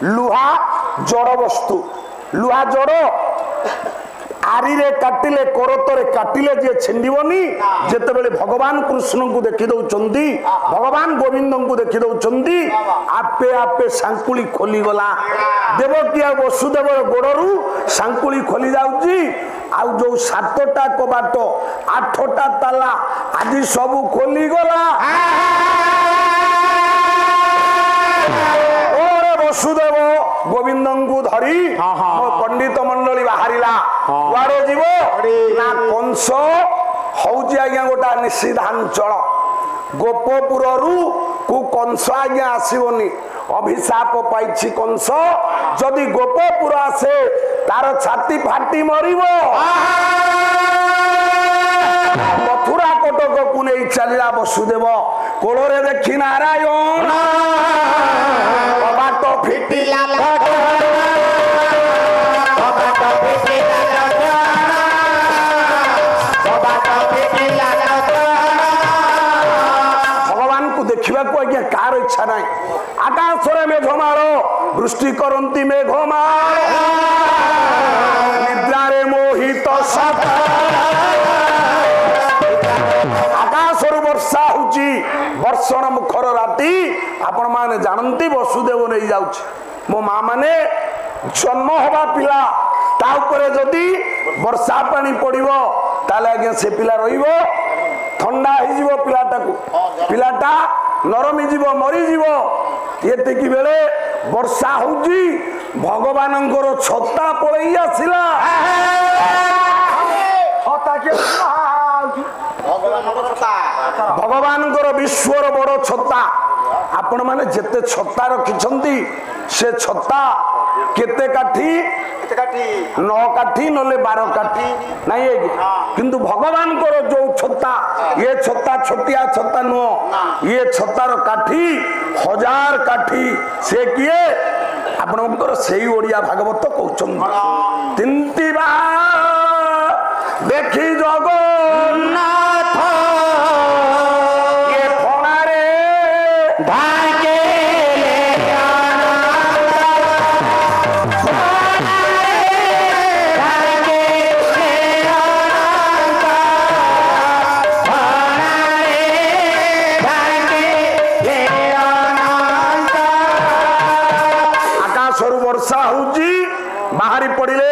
ଲୁହା ଜଡ ବସ୍ତୁ ଲୁହା ଜଡ ଆରିରେ କାଟିଲେ କରତରେ କାଟିଲେ ଯିଏ ଛିଣ୍ଡିବନି। ଯେତେବେଳେ ଭଗବାନ କୃଷ୍ଣଙ୍କୁ ଦେଖି ଦଉଛନ୍ତି ଭଗବାନ ଗୋବିନ୍ଦଙ୍କୁ ଦେଖି ଦଉଛନ୍ତି ଆପେ ଆପେ ସାଙ୍କୁଳି ଖୋଲିଗଲା। ଦେବକୀ ଆଉ ବସୁଦେବର ଗୋଡରୁ ସାଙ୍କୁଳି ଖୋଲି ଯାଉଛି। ଆଉ ଯୋଉ 7ଟା କବାଟ 8ଟା ତାଲା ଆଜି ସବୁ ଖୋଲିଗଲା। ବସୁଦେବ ଗୋବିନ୍ଦଙ୍କୁ ଧରି ପଣ୍ଡିତ ମଣ୍ଡଳୀ ବାହାରିଲା। କୁଆଡେ ଯିବ ନା କଂସ ହଉଛି ଆଜ୍ଞା ଗୋଟା ନିଷିଦ୍ଧାଞ୍ଚଳ। ଗୋପପୁରରୁ କୁ କଂସ ଆଜ୍ଞା ଆସିବନି। ଅଭିଶାପ ପାଇଛି କଂସ। ଯଦି ଗୋପପୁର ଆସେ ତାର ଛାତି ଫାଟି ମରିବ। ମଥୁରା କଟକକୁ ନେଇ ଚାଲିଲା ବସୁଦେବ। କୋଳରେ ଦେଖି ନାରାୟଣ କବାଟ ଫିଟିଲା ଭଗବାନଙ୍କୁ ଦେଖିବାକୁ ଆଜ୍ଞା କାହାର ଇଚ୍ଛା ନାହିଁ। ଆକାଶରେ ମେଘମାଳ ବୃଷ୍ଟି କରନ୍ତି ମେଘମାଳ ନିଦ୍ରାରେ ମୋହିତ ଆକାଶରୁ ବର୍ଷା ହଉଛି ବର୍ଷଣ ମୁଖର ରାତି। ଆପଣ ମାନେ ଜାଣନ୍ତି ବସୁଦେବ ନେଇ ଯାଉଛି। ମୋ ମା ମାନେ ଜନ୍ମ ହବା ପିଲା ତା ଉପରେ ଯଦି ବର୍ଷା ପାଣି ପଡିବ ତାହେଲେ ଆଜ୍ଞା ସେ ପିଲା ରହିବ ଥଣ୍ଡା ହେଇଯିବ ପିଲାଟାକୁ। ପିଲାଟା ନରମି ଯିବ ମରିଯିବ। ଏତିକି ବେଳେ ବର୍ଷା ହଉଛି ଭଗବାନଙ୍କର ଛତା ପଳେଇ ଆସିଲା। ଭଗବାନଙ୍କର ବିଶ୍ୱର ବଡ ଛତା। ଆପଣ ମାନେ ଯେତେ ଛତା ରଖିଛନ୍ତି ସେ ଛତା କେତେ କାଠି 9 କାଠି ନହେଲେ 12 କାଠି ନାଇଁ ଆଜ୍ଞା। କିନ୍ତୁ ଭଗବାନଙ୍କର ଯୋଉ ଛତା ଏ ଛତା ଛୋଟିଆ ଛତା ନୁହଁ। ଇଏ ଛତାର କାଠି 1000 କାଠି। ସେ କିଏ ଆପଣଙ୍କର ସେଇ ଓଡିଆ ଭାଗବତ କହୁଛନ୍ତି। ତିନ୍ତିବା ଦେଖି ଜଗନ୍ନାଥ ଏ ଫଣାରେ ଆକାଶରୁ ବର୍ଷା ହଉଛି ବାହାରି ପଡ଼ିଲେ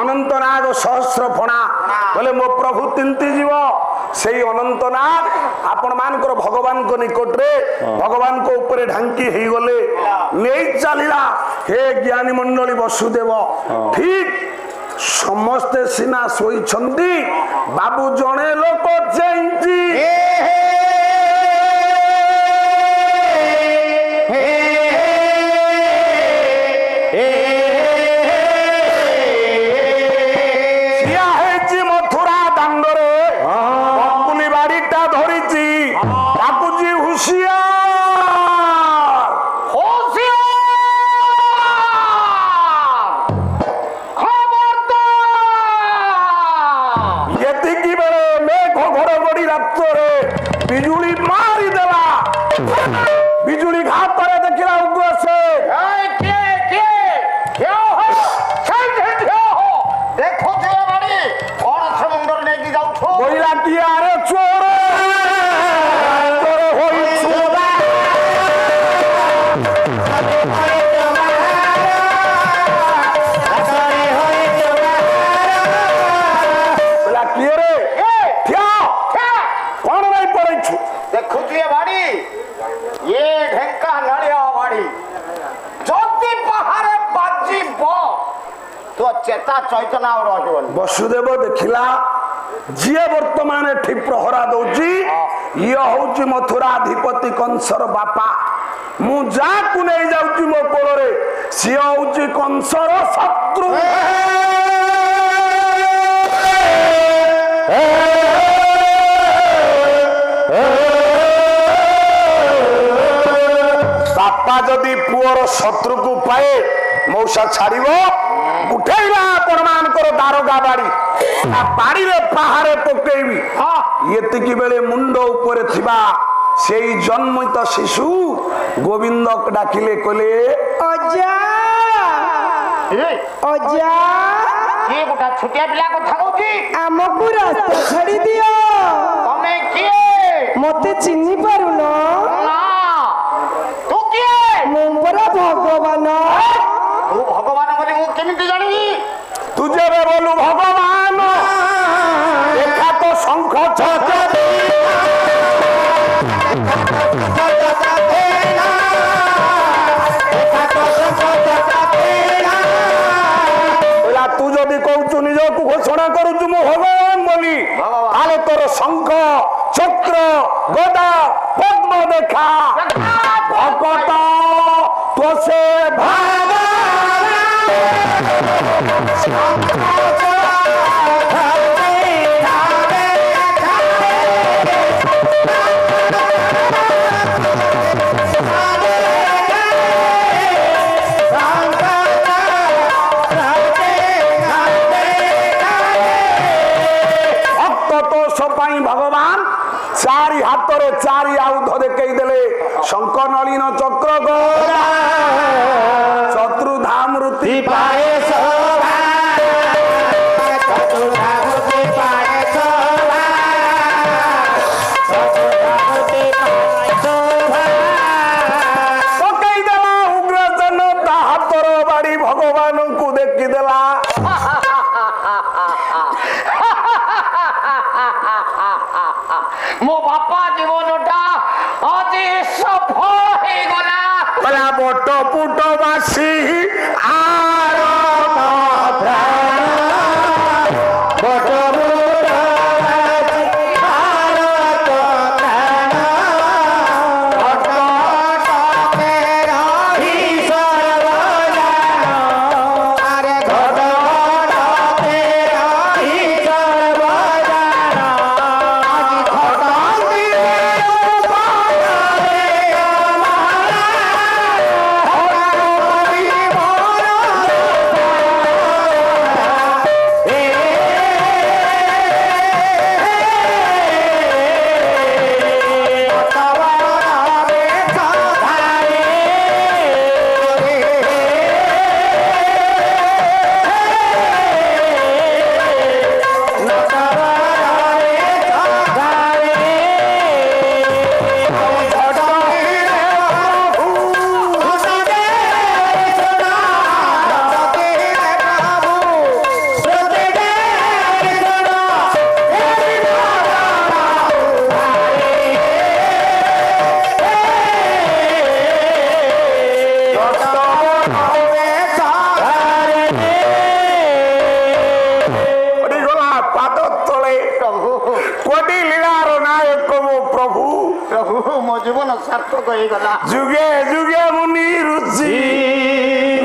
ଅନନ୍ତନାଗ ସହସ୍ର ଫଣା କହିଲେ ମୋ ପ୍ରଭୁ ତିନ୍ତି ଯିବ ସେଇ ଅନନ୍ତନାଗ ଆପଣ ମାନଙ୍କର ଭଗବାନଙ୍କ ନିକଟରେ ଭଗବାନଙ୍କ ଉପରେ ଢାଙ୍କି ହେଇଗଲେ ନେଇ ଚାଲିଲା ହେ ଜ୍ଞାନୀ ମଣ୍ଡଳୀ ବସୁଦେବ ଠିକ ସମସ୍ତେ ସିନା ଶୋଇଛନ୍ତି ବାବୁ ଜଣେ ଲୋକ ଚେଇଁଛି ଠିଆ ହେଇଛି ମଥୁରା ଦାଣ୍ଡରେ ବକୁଲି ବାଡ଼ିଟା ଧରିଛି ଡାକୁଛି ହୁସିଆର ଏତିକି ବେଳେ ମେଘ ଘଡଘଡି ରାତ୍ରରେ ବିଜୁଳି ମାରିଦେଲା ବିଜୁଳି ଘାତରେ ଦେଖିଲା ଉଗ୍ରସେନ କହିଲା କିଏ ଆରେ ଚୋର ଚୋର ହୋଇଛୁ କହିଲା କିଏ ରେ ଠିଆ କଣ ନାଇଁ ପଳେଇଛୁ ଦେଖୁଛୁ ଏ ବାଡି ଏ ଢେଙ୍କା ନଡ଼ିଆ ବାଡି ଯଦି ବାହାରେ ବାଜିବ ତୋ ଚେତା ଚୈତନ୍ୟ ଆଉ ରହିବନି ବସୁଦେବ ଦେଖିଲା ଯିଏ ବର୍ତ୍ତମାନ ଏଠି ପ୍ରହରା ଦଉଛି ଇଏ ହଉଛି ମଥୁରାଧିପତି କଂସର ବାପା ମୁଁ ଯାହାକୁ ନେଇ ଯାଉଛି ମୋ କୋଳରେ ସିଏ ହଉଛି କଂସର ଶତ୍ରୁ ବାପା ଯଦି ପୁଅର ଶତ୍ରୁକୁ ପାଏ ମଉସା ଛାଡିବ ଉଠେଇଲା ଆପଣ ମାନଙ୍କର ଦାରୋଗା ବାଡି ବାଡିରେ ପାହାରେ ପକେଇବି ଏତିକି ବେଳେ ମୁଣ୍ଡ ଉପରେ ଥିବା ସେଇ ଜନ୍ମିତ ଶିଶୁ ଗୋବିନ୍ଦ ଡାକିଲେ କହିଲେ ଅଜା ଅଜା କିଏ ଗୋଟା ଛୋଟିଆ ପିଲା କଥା କହୁଛି ଆମକୁ ରାସ୍ତା ଛାଡି ଦିଅ ତମେ କିଏ ମତେ ଚିହ୍ନି ପାରୁନ ନା ତୁ କିଏ ମୁଁ ପରା ଭଗବାନ ତୁ ଭଗବାନ ବୋଲି ମୁଁ କେମିତି ଜାଣିବି ତୁ ଯେବେ ବୋଲୁ ଭଗବାନ ଦେଖା ତ ଶଙ୍ଖ ଛକ ତୁ ଯଦି କହୁଛୁ ନିଜକୁ ଘୋଷଣା କରୁଛୁ ମୁଁ ଭଗବାନ ବୋଲି ତାହେଲେ ତୋର ଶଙ୍ଖ ଚକ୍ର ଗଦା ପଦ୍ମ ଦେଖା ଭକତ ତ ସେ ଭଗବାନ ଚାରି ହାତରେ ଚାରି ଆୟୁଧ ଦେଖେଇ ଦେଲେ ଶଙ୍ଖ ନଳିନ ଚକ୍ର ଗଦା ଚତୁର୍ଧା ମୂର୍ତ୍ତି ପାଏ ପକେଇଦେଲା ଉଗ୍ରସେନ ତା ହାତର ବାଡି ଭଗବାନଙ୍କୁ ଦେଖିଦେଲା ମୋ ବାପା ଜୀବନଟା ଆଜି ସଫଳ ହେଇଗଲା ବଟ ପୁଟ ବାସି ଆର ବଟ ସାର୍ଥକ ହେଇଗଲା। ଯୁଗେ ଯୁଗେ ମୁନି ଋଷି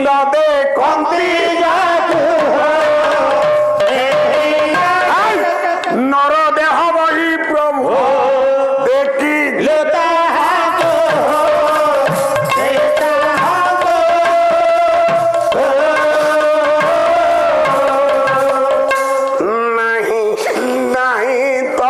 ନଦେ କନ୍ତି ନର ଦେହ ବହି ପ୍ରଭୁ ଦେଖି ନାହିଁ ନାହିଁ ତ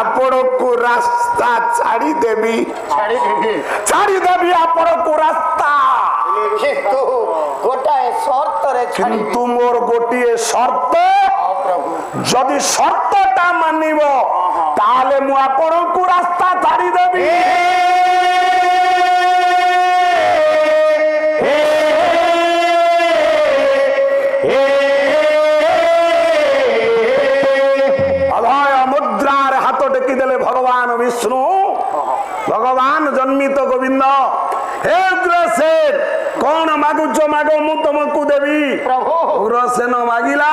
ଆପଣଙ୍କୁ ରାସ୍ତା ଛାଡ଼ିଦେବି ଛାଡ଼ିଦେବି ଛାଡ଼ିଦେବି ଆପଣଙ୍କୁ ରାସ୍ତା କିନ୍ତୁ ଗୋଟାଏ ସର୍ତ୍ତରେ ଛାଡ଼ି କିନ୍ତୁ ମୋର ଗୋଟିଏ ସର୍ତ୍ତ ପ୍ରଭୁ ଯଦି ସର୍ତ୍ତଟା ମାନିବ ତାହେଲେ ମୁଁ ଆପଣଙ୍କୁ ରାସ୍ତା ଛାଡ଼ିଦେବି ଅଭୟ ମୁଦ୍ରାରେ ହାତ ଟେକିଦେଲେ ଭଗବାନ ବିଷ୍ଣୁ ଭଗବାନ ଜନ୍ମିତ ଗୋବିନ୍ଦ ହେ ଉଗ୍ରସେନ କଣ ମାଗୁଛ ମାଗ ମୁଁ ତମକୁ ଦେବି ପ୍ରଭୁ ଉଗ୍ରସେନ ମାଗିଲା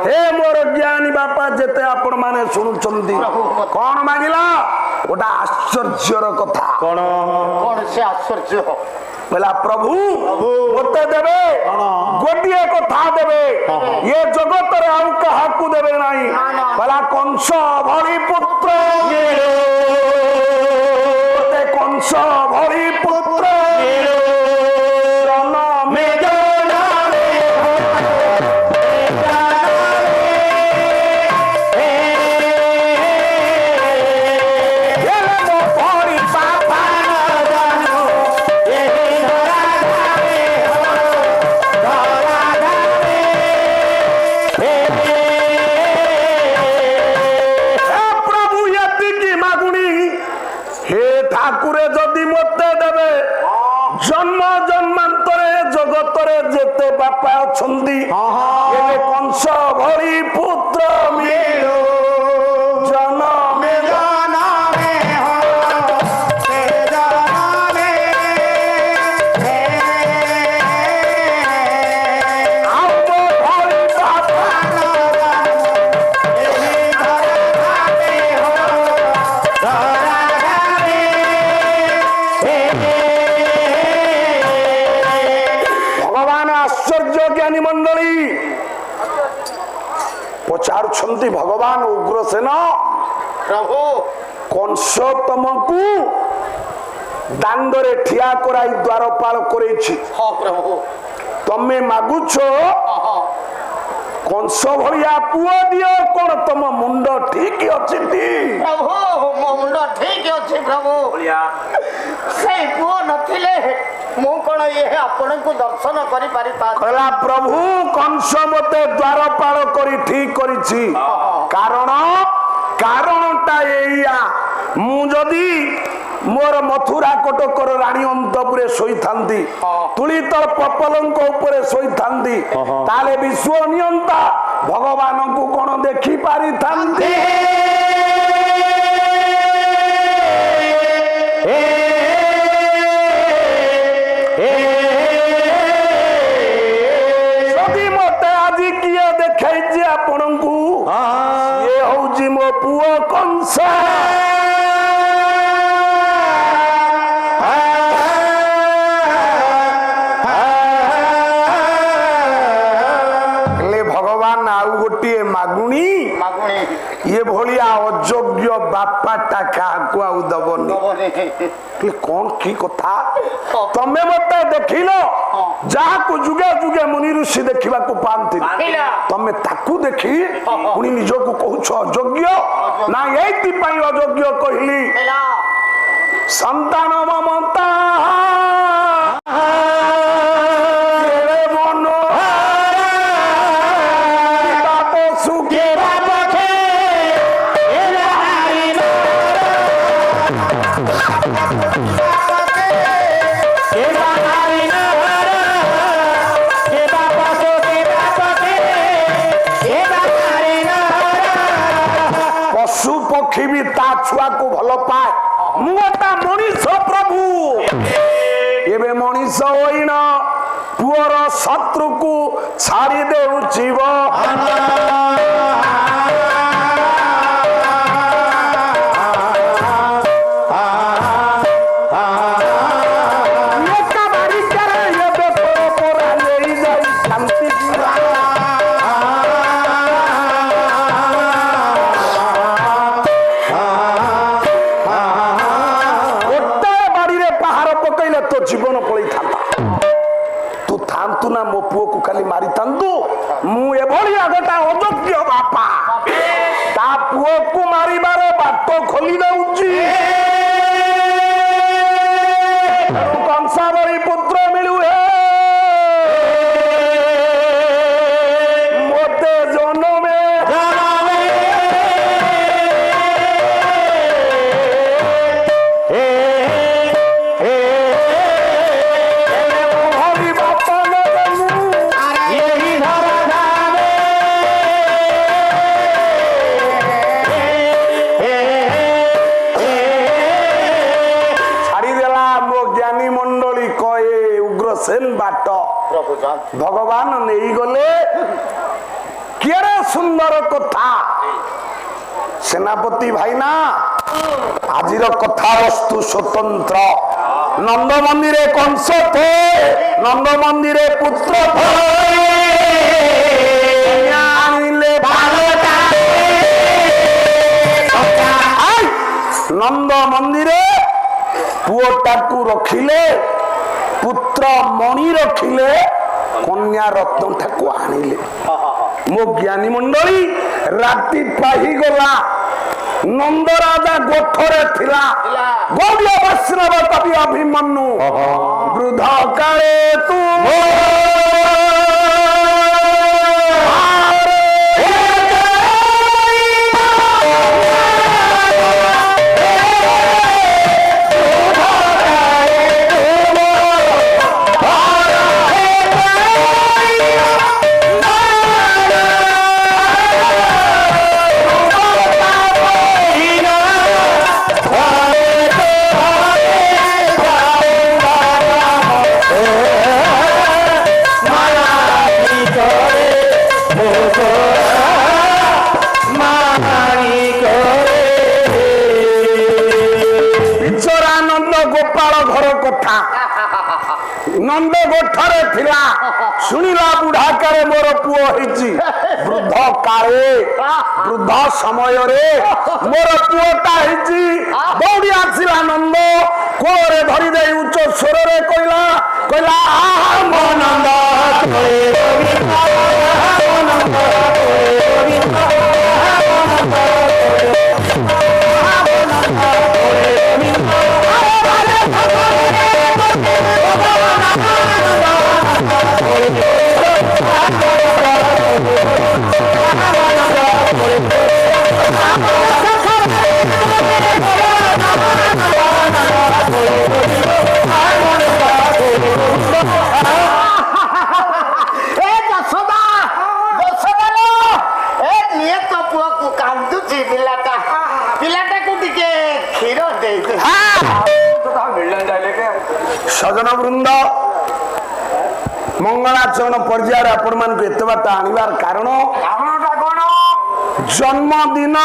ହେ ମୋର ଜ୍ଞାନୀ ବାପା ଯେତେ ଆପଣ ମାନେ ଶୁଣୁଛନ୍ତି କଣ ମାଗିଲା ଗୋଟା ଆଶ୍ଚର୍ଯ୍ୟର କଥା କଣ କଣ ସେ ଆଶ୍ଚର୍ଯ୍ୟ କହିଲା ପ୍ରଭୁ ମତେ ଦେବେ ଗୋଟିଏ କଥା ଦେବେ ଏ ଜଗତରେ ଆଉ କାହାକୁ ଦେବେ ନାହିଁ କହିଲା କଂସ ଭଳି ପୁତ୍ର ମତେ କଂସ ଭଳି ପୁତ୍ର ଠାକୁରେ ଯଦି ମତେ ଦେବେ ଜନ୍ମ ଜନ୍ମାନ୍ତରେ ଜଗତରେ ଯେତେ ବାପା ଅଛନ୍ତି ଏବେ କଂସ ଭଳି ପୁତ୍ର ମିଳୁ ଜନମେ ଜନମେ ଜ୍ଞାନୀ ମଣ୍ଡଳୀ ପଚାରୁଛନ୍ତି ଭଗବାନ ଉଗ୍ରସେନ ପ୍ରଭୁ କଂସ ତମକୁ ଦାଣ୍ଡରେ ଠିଆ କରାଇ ଦ୍ୱାରପାଳ କରେଇଛି ହଁ ପ୍ରଭୁ ତମେ ମାଗୁଛ କଂସ ଭଳିଆ ପୁଅ ଦିଅ କଣ ତମ ମୁଣ୍ଡ ଠିକ ଅଛି ପ୍ରଭୁ ମୋ ମୁଣ୍ଡ ଠିକ ଅଛି ପ୍ରଭୁ ସେଇ ପୁଅ ନଥିଲେ ମୁଁ କଣ ଇଏ ଆପଣଙ୍କୁ ଦର୍ଶନ କରିପାରିଥାନ୍ତି କହିଲା ପ୍ରଭୁ କଂସ ମତେ ଦ୍ୱାରପାଳ କରି ଠିକ କରିଛି କାରଣଟା ଏଇଆ ମୁଁ ଯଦି ମୋର ମଥୁରା କଟକର ରାଣୀ ଅନ୍ତପୁରେ ଶୋଇଥାନ୍ତି ତୁଳିତଳ ପପଲଙ୍କ ଉପରେ ଶୋଇଥାନ୍ତି ତାହେଲେ ବିଶ୍ୱ ନିୟନ୍ତା ଭଗବାନଙ୍କୁ କଣ ଦେଖି ପାରିଥାନ୍ତି ଯଦି ମତେ ଆଜି କିଏ ଦେଖେଇଛି ଆପଣଙ୍କୁ ଇଏ ହଉଛି ମୋ ପୁଅ କଂସ ହେଲେ ଭଗବାନ ଆଉ ଗୋଟିଏ ମାଗୁଣି ଇଏ ଭଳି ଏଭଳିଆ ଅଯୋଗ୍ୟ ବାପାଟା କାହାକୁ ଆଉ ଦବନି। କଣ କି କଥା ତମେ ମତେ ଦେଖିଲ ଯାହାକୁ ଯୁଗେ ଯୁଗେ ମୁନି ଋଷି ଦେଖିବାକୁ ପାଆନ୍ତି ତମେ ତାକୁ ଦେଖି ପୁଣି ନିଜକୁ କହୁଛ ଅଯୋଗ୍ୟ ନା ଏଇଥିପାଇଁ ଅଯୋଗ୍ୟ କହିଲି ସନ୍ତାନ ମମତା ପଶୁ ପକ୍ଷୀ ବି ତା ଛୁଆକୁ ଭଲ ପାଏ ମୁଁ ଏଟା ମଣିଷ ପ୍ରଭୁ ଏବେ ମଣିଷ ହୋଇନ ପୁଅର ଶତ୍ରୁକୁ ଛାଡ଼ି ଦେଉଛି ଜୀବନ ପଳେଇଥାନ୍ତା ତୁ ଥାନ୍ତୁ ନା ମୋ ପୁଅକୁ ଖାଲି ମାରିଥାନ୍ତୁ ମୁଁ ଏଭଳିଆ ଗୋଟା ଅଯୋଗ୍ୟ ବାପା ତା ପୁଅକୁ ମାରିବାର ବାଟ ଖୋଲି ଦଉଛି କଂସାବଳି ପୁତ୍ର ମିଳୁ ମୋତେ ଜନମେ ବାଟ ଭଗବାନ ନେଇଗଲେ କେଡ଼େ ସୁନ୍ଦର କଥା ସେନାପତି ଭାଇନା ଆଜିର କଥାବସ୍ତୁ ସ୍ୱତନ୍ତ୍ର ନନ୍ଦ ମନ୍ଦିରେ କଂସ ନନ୍ଦ ମନ୍ଦିରେ ପୁତ୍ର ନନ୍ଦ ମନ୍ଦିରେ ପୁଅଟାକୁ ରଖିଲେ ପୁତ୍ର ମଣି ରଖିଲେ କନ୍ୟା ରତ୍ନଟାକୁ ଆଣିଲେ ମୋ ଜ୍ଞାନୀ ମଣ୍ଡଳୀ ରାତି ପାହିଗଲା ନନ୍ଦ ରାଜା ଗୋଠରେ ଥିଲା ଗୌଡୀୟ ବୈଷ୍ଣବ କବି ଅଭିମନ୍ୟୁ ବୃଦ୍ଧ କାଳେ ତୁ ନନ୍ଦ ଗୋଠରେ ଥିଲା ଶୁଣିଲା ବୁଢା କାଳେ ମୋର ପୁଅ ହେଇଛି ବୃଦ୍ଧ କାଳେ ବୃଦ୍ଧ ସମୟରେ ମୋର ପୁଅଟା ହେଇଛି ଦୌଡ଼ି ଆସିଲା ନନ୍ଦ କୋଳରେ ଧରି ଦେଇ ଉଚ୍ଚ ସ୍ୱରରେ କହିଲା ମୋ ନନ୍ଦ सजन वृंद मंगलाचरण पर्यायर आपण मान एत बात आनिबार कारण जन्मदिन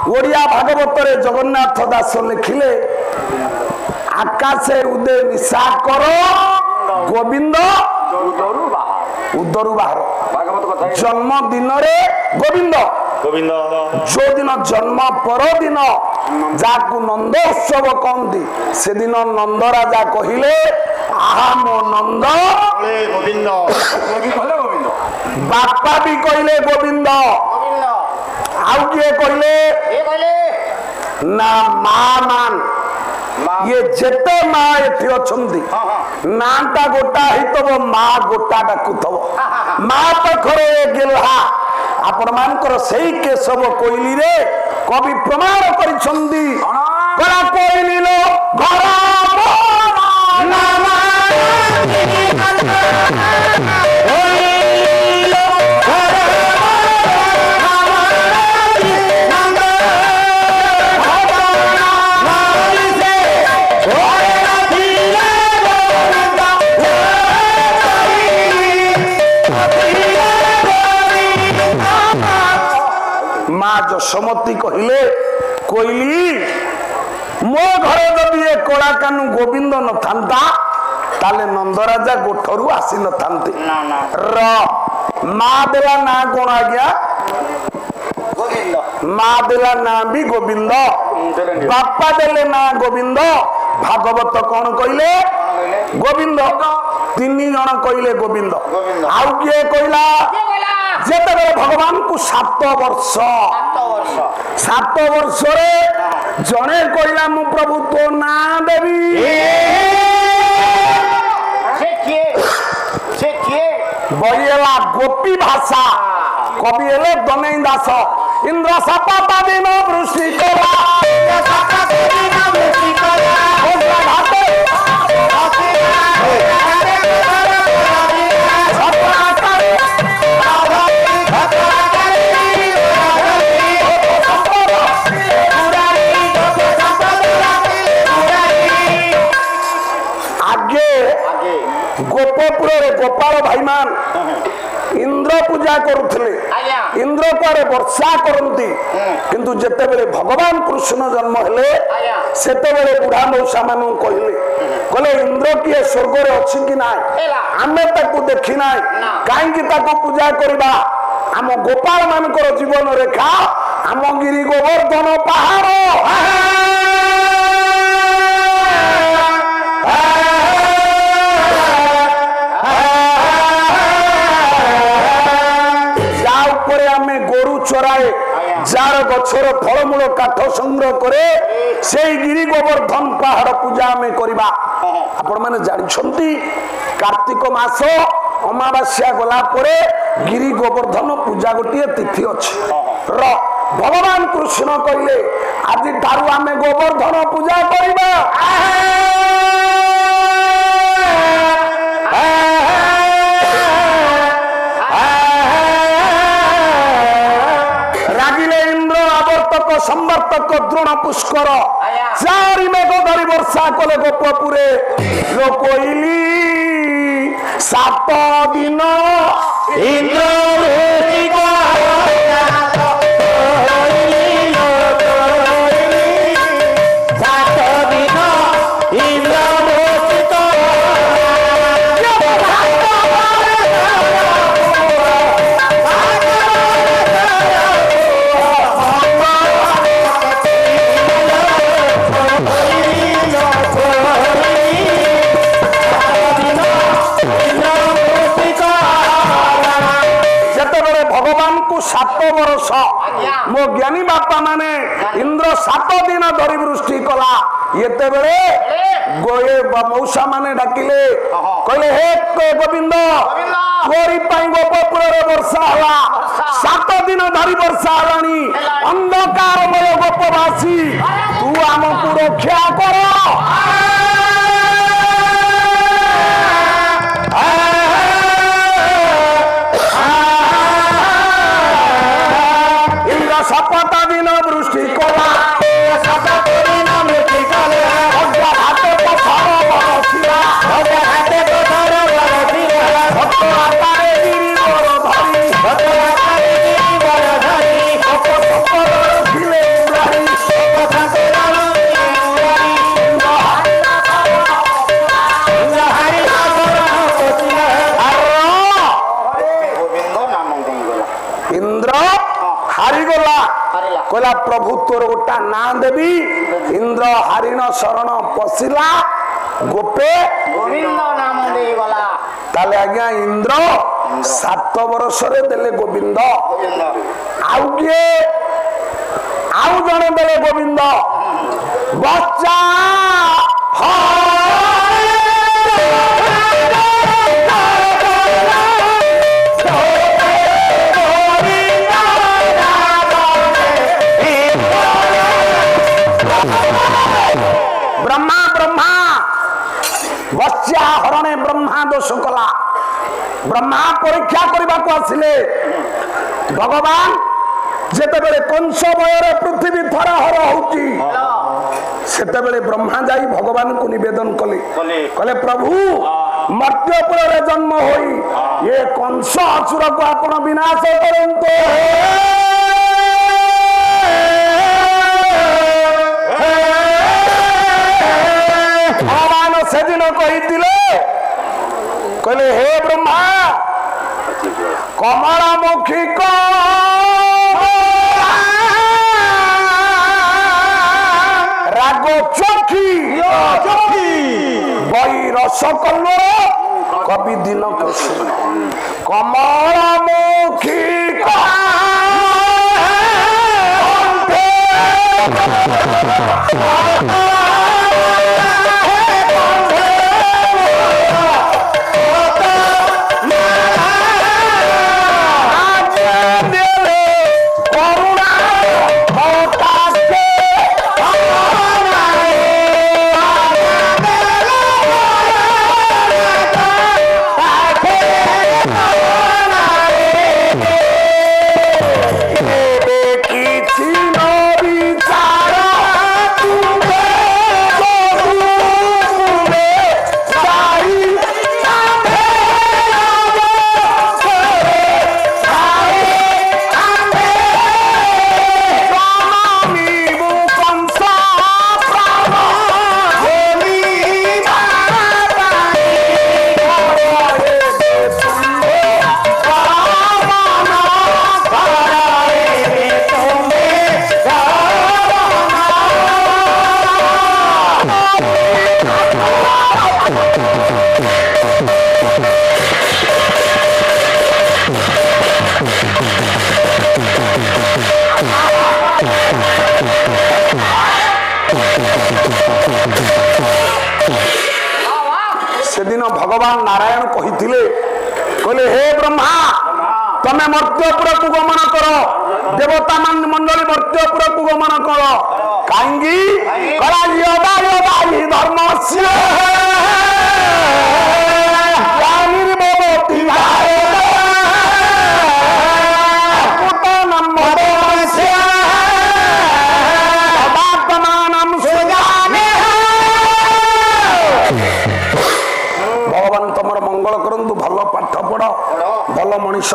ओडिया भागवत रे जगन्नाथ दास लिखिले आकाशे उदय निशा कर गोविंद उदरु बाहर जन्मदिन रे गोविंद ଗୋବିନ୍ଦ ଯୋଉଦିନ ଜନ୍ମ ପରଦିନ ଯାହାକୁ ନନ୍ଦ ଉତ୍ସବ କହନ୍ତି ସେଦିନ ନନ୍ଦ ରାଜା କହିଲେ ଆହା ମୋ ନନ୍ଦ ଗୋବିନ୍ଦ ଗୋବିନ୍ଦ ବାପା ବି କହିଲେ ଗୋବିନ୍ଦ ଗୋବିନ୍ଦ ଆଉ କିଏ କହିଲେ ଏ କହିଲେ ନା ମା ମାନ ଇଏ ଯେତେ ମା ଏଠି ଅଛନ୍ତି ନାଟା ଗୋଟା ହେଇଥିବ ମା ଗୋଟା ଡାକୁଥିବ ମା ପାଖରେ ଗେଲ୍ହା ଆପଣ ମାନଙ୍କର ସେଇ କେଶବ କୋଇଲିରେ କବି ପ୍ରମାଣ କରିଛନ୍ତି କଳା କୋଇଲିର ଘର মা যশোমতী কহিলে কইলি ମୋ ଘରେ ଯଦି ଏ କଳା କାନୁ ଗୋବିନ୍ଦ ନଥାନ୍ତା ତାହେଲେ ନନ୍ଦରାଜା ଗୋଠରୁ ଆସିନଥାନ୍ତେ ର ମା ଦେଲା ନା କଣ ଆଜ୍ଞା ଗୋବିନ୍ଦ ମା ଦେଲା ନା ବି ଗୋବିନ୍ଦ ବାପା ଦେଲେ ନା ଗୋବିନ୍ଦ ଭାଗବତ କଣ କହିଲେ ଗୋବିନ୍ଦ ତିନି ଜଣ କହିଲେ ଗୋବିନ୍ଦ ଆଉ କିଏ କହିଲା ଯେତେବେଳେ ଭଗବାନଙ୍କୁ 7 ବର୍ଷ 7 ବର୍ଷରେ ଜଣେ କହିଲା ମୁଁ ପ୍ରଭୁ ତୋ ନାଁ ଦେବି ବହି ହେଲା ଗୋପୀ ଭାଷା କବି ହେଲେ ଦନେଇ ଦାସ ଇନ୍ଦ୍ର 7 ଦିନ ବୃଷ୍ଟି କଲା ଗୋପପୁରରେ ଗୋପାଳ ଭାଇମାନ ଇନ୍ଦ୍ର ପୂଜା କରୁଥିଲେ ଇନ୍ଦ୍ର କୁଆଡେ ବର୍ଷା କରନ୍ତି କିନ୍ତୁ ଯେତେବେଳେ ଭଗବାନ କୃଷ୍ଣ ଜନ୍ମ ହେଲେ ସେତେବେଳେ ବୁଢା ମଉସା ମାନଙ୍କୁ କହିଲେ ଇନ୍ଦ୍ର କିଏ ସ୍ୱର୍ଗରେ ଅଛି କି ନାହିଁ ଆମେ ତାକୁ ଦେଖି ନାହିଁ କାହିଁକି ତାକୁ ପୂଜା କରିବା ଆମ ଗୋପାଳ ମାନଙ୍କର ଜୀବନ ରେଖା ଆମ ଗିରି ଗୋବର୍ଦ୍ଧନ ପାହାଡ চড়ায় যার গছর ফলমূল কাঠ সংগ্রহ করে সেই গিরি গোবর্ধন পাহাড় পূজা আমি করিবা আপন মানে জানিছন্তি কার্তিক মাস অমাবাস্যা গলা পরে গিরি গোবর্ধন পূজা গোটিয়ে তিথি আছে র ভগবান কৃষ্ণ কইলে আজি ঠারু আমি গোবর্ধন পূজা করিবা সম্বর্তক দ্রোণ পুষ্কর চারি মেঘ ধরি বর্ষা কলে গোপপুরে লোকইলি 7 দিন ইন্দ্র मो ज्ञानी बापा माने इंद्र 7 दिन धरी वृष्टि कला येतेबेले गोये मौसा माने डाकिले कहले हे गोविंद तोरी पाई गोपपुर रे वर्षा हला 7 दिन धरी वर्षा हलानी अंधकारमय गोपवासी तू हमकु रक्षा कर सपता दिन वृष्टि कला କହିଲା ପ୍ରଭୁ ତୋର ଗୋଟା ନାଁ ଦେବି ଇନ୍ଦ୍ର ହାରିଣ ଶରଣ ପଶିଲା ଗୋପେ ଗୋବିନ୍ଦ ନାମ ଦେଇଗଲା। ତାହେଲେ ଆଜ୍ଞା ଇନ୍ଦ୍ର 7 ବର୍ଷରେ ଦେଲେ ଗୋବିନ୍ଦ। ଆଉ କିଏ ଆଉ ଜଣେ ଦେଲେ ଗୋବିନ୍ଦ ବଚ୍ଚା ବ୍ରହ୍ମା ବ୍ରହ୍ମା ବଚ୍ଚା ହରଣେ ବ୍ରହ୍ମା ଦୋଷ କଲା। ବ୍ରହ୍ମା ପରୀକ୍ଷା କରିବାକୁ ଆସିଲେ ଭଗବାନ ଯେତେବେଳେ କଂସ ବୟରେ ପୃଥିବୀ ଥରହର ହଉଛି ସେତେବେଳେ ବ୍ରହ୍ମା ଯାଇ ଭଗବାନଙ୍କୁ ନିବେଦନ କଲେ କହିଲେ ପ୍ରଭୁ ମର୍ତ୍ତ୍ୟପୁରରେ ଜନ୍ମ ହୋଇ ଏ କଂସ ଅସୁରକୁ ଆପଣ ବିନାଶ କରନ୍ତୁ। ଭଗବାନ ସେଦିନ କହିଥିଲେ କହିଲେ ହେ ବ୍ରହ୍ମା କମଳମୁଖୀ ରାଗ ଚୋଖି ବଇ ରସ କଲ୍ଲୋଳ କବି ଦିନ କୃଷ୍ଣ କମଳମୁଖୀ সেদিন ভগবান নারায়ণ কহিলে কহিলে হে ব্রহ্মা তুমি মর্ত্যপুরকু গমন কর দেবতা মন্ডলী মর্ত্যপুরকু গমন কর কাহিঁকি কলা য়দায়ি ধর্মস্য গ্লানির্ভবতি ভারতম ভগবান তোমার মঙ্গল করন্তু ভাল পাঠ পড় ভাল মনিষ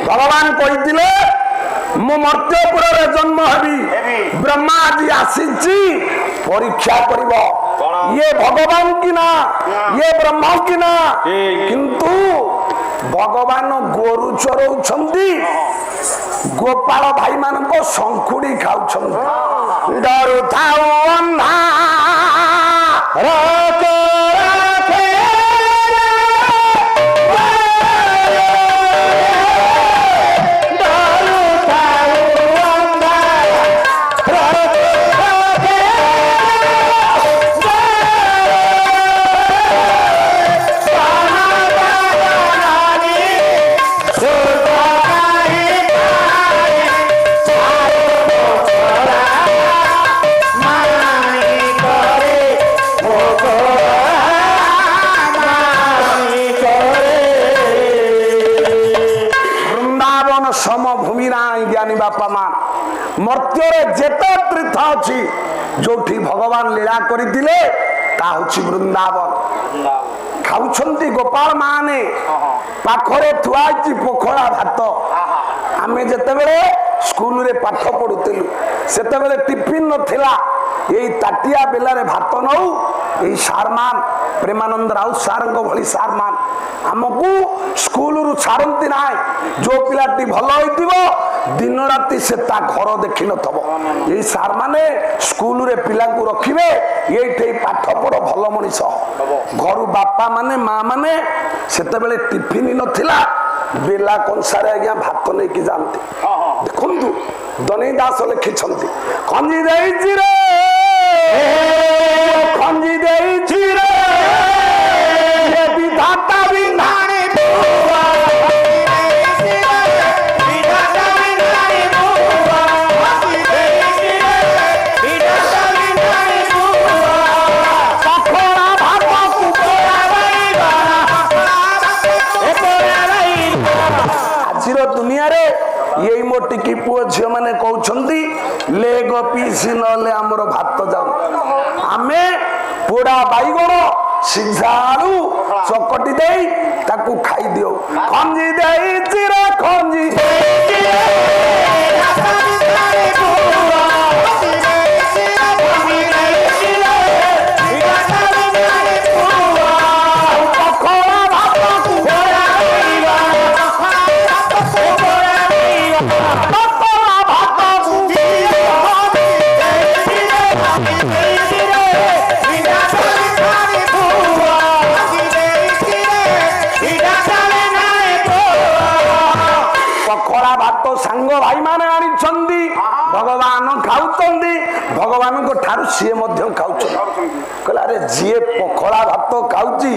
ভগবান কইলে মু মর্ত্যপুরে জন্ম হবি ব্রহ্মা আজ আসিছি পরীক্ষা করিব ইয়ে ভগবান কি না ইয়ে ব্রহ্ম কি না কিন্তু ভগবান গরু চরৌছন্তি গোপাল ভাই মানক শঙ্খুড়ি খাউছন্তি ডরু থাও অন্ধা সমভূমি নাই জ্ঞানী বাপা মা মর্ত্যরে যেতে তীর্থ ଅଛି ଯୋଉଠି ଭଗବାନ ଲୀଳା କରିଥିଲେ ତାହା ହେଉଛି ବୃନ୍ଦାବନ। ଖାଉଛନ୍ତି ଗୋପାଳ ମାନେ ପାଖରେ ଥୁଆ ହେଇଛି ପଖଳା ଭାତ। ଆମେ ଯେତେବେଳେ ସ୍କୁଲରେ ପାଠ ପଢୁଥିଲୁ ସେତେବେଳେ ଟିଫିନ ନଥିଲା ଏଇ ତାଟିଆ ବେଲାରେ ଭାତ ନଉ ଏଇ ସାରମାନ ପ୍ରେମାନନ୍ଦ ରାଉତ ସାରଙ୍କ ଭଳି ସାରମାନ ଆମକୁ ସ୍କୁଲରୁ ଛାଡନ୍ତି ନାହିଁ। ଯୋଉ ପିଲାଟି ଭଲ ହେଇଥିବ दिन राति से ता घर देखि नथब ये सार माने स्कूल रे पिला को रखिबे ये पाठ पढ़ भल मनीष घर बापा माने माँ माने सेते बेले टिफिन नथिला बेला कंसारे आज्ञा भात नहीं कि जानते देखु दनी दास लिखिछंती खंजी देइछि रे खंजी देइछि रे ये विधाता विधाने दुनिया रे यही मो टिकी पुओ झियो माने कहउछंती ले गो पीसी नले हमरो भात जाऊ आमे पोड़ा बाईगण सिझा आलू चकटी देई ताकू खाई दियो खंजी देई चिरा खंजी सांग भाई माने आनी भगवान खाऊंदी भगवान को ठारू सी खाऊ कहला रे जी पखड़ा भात खाऊची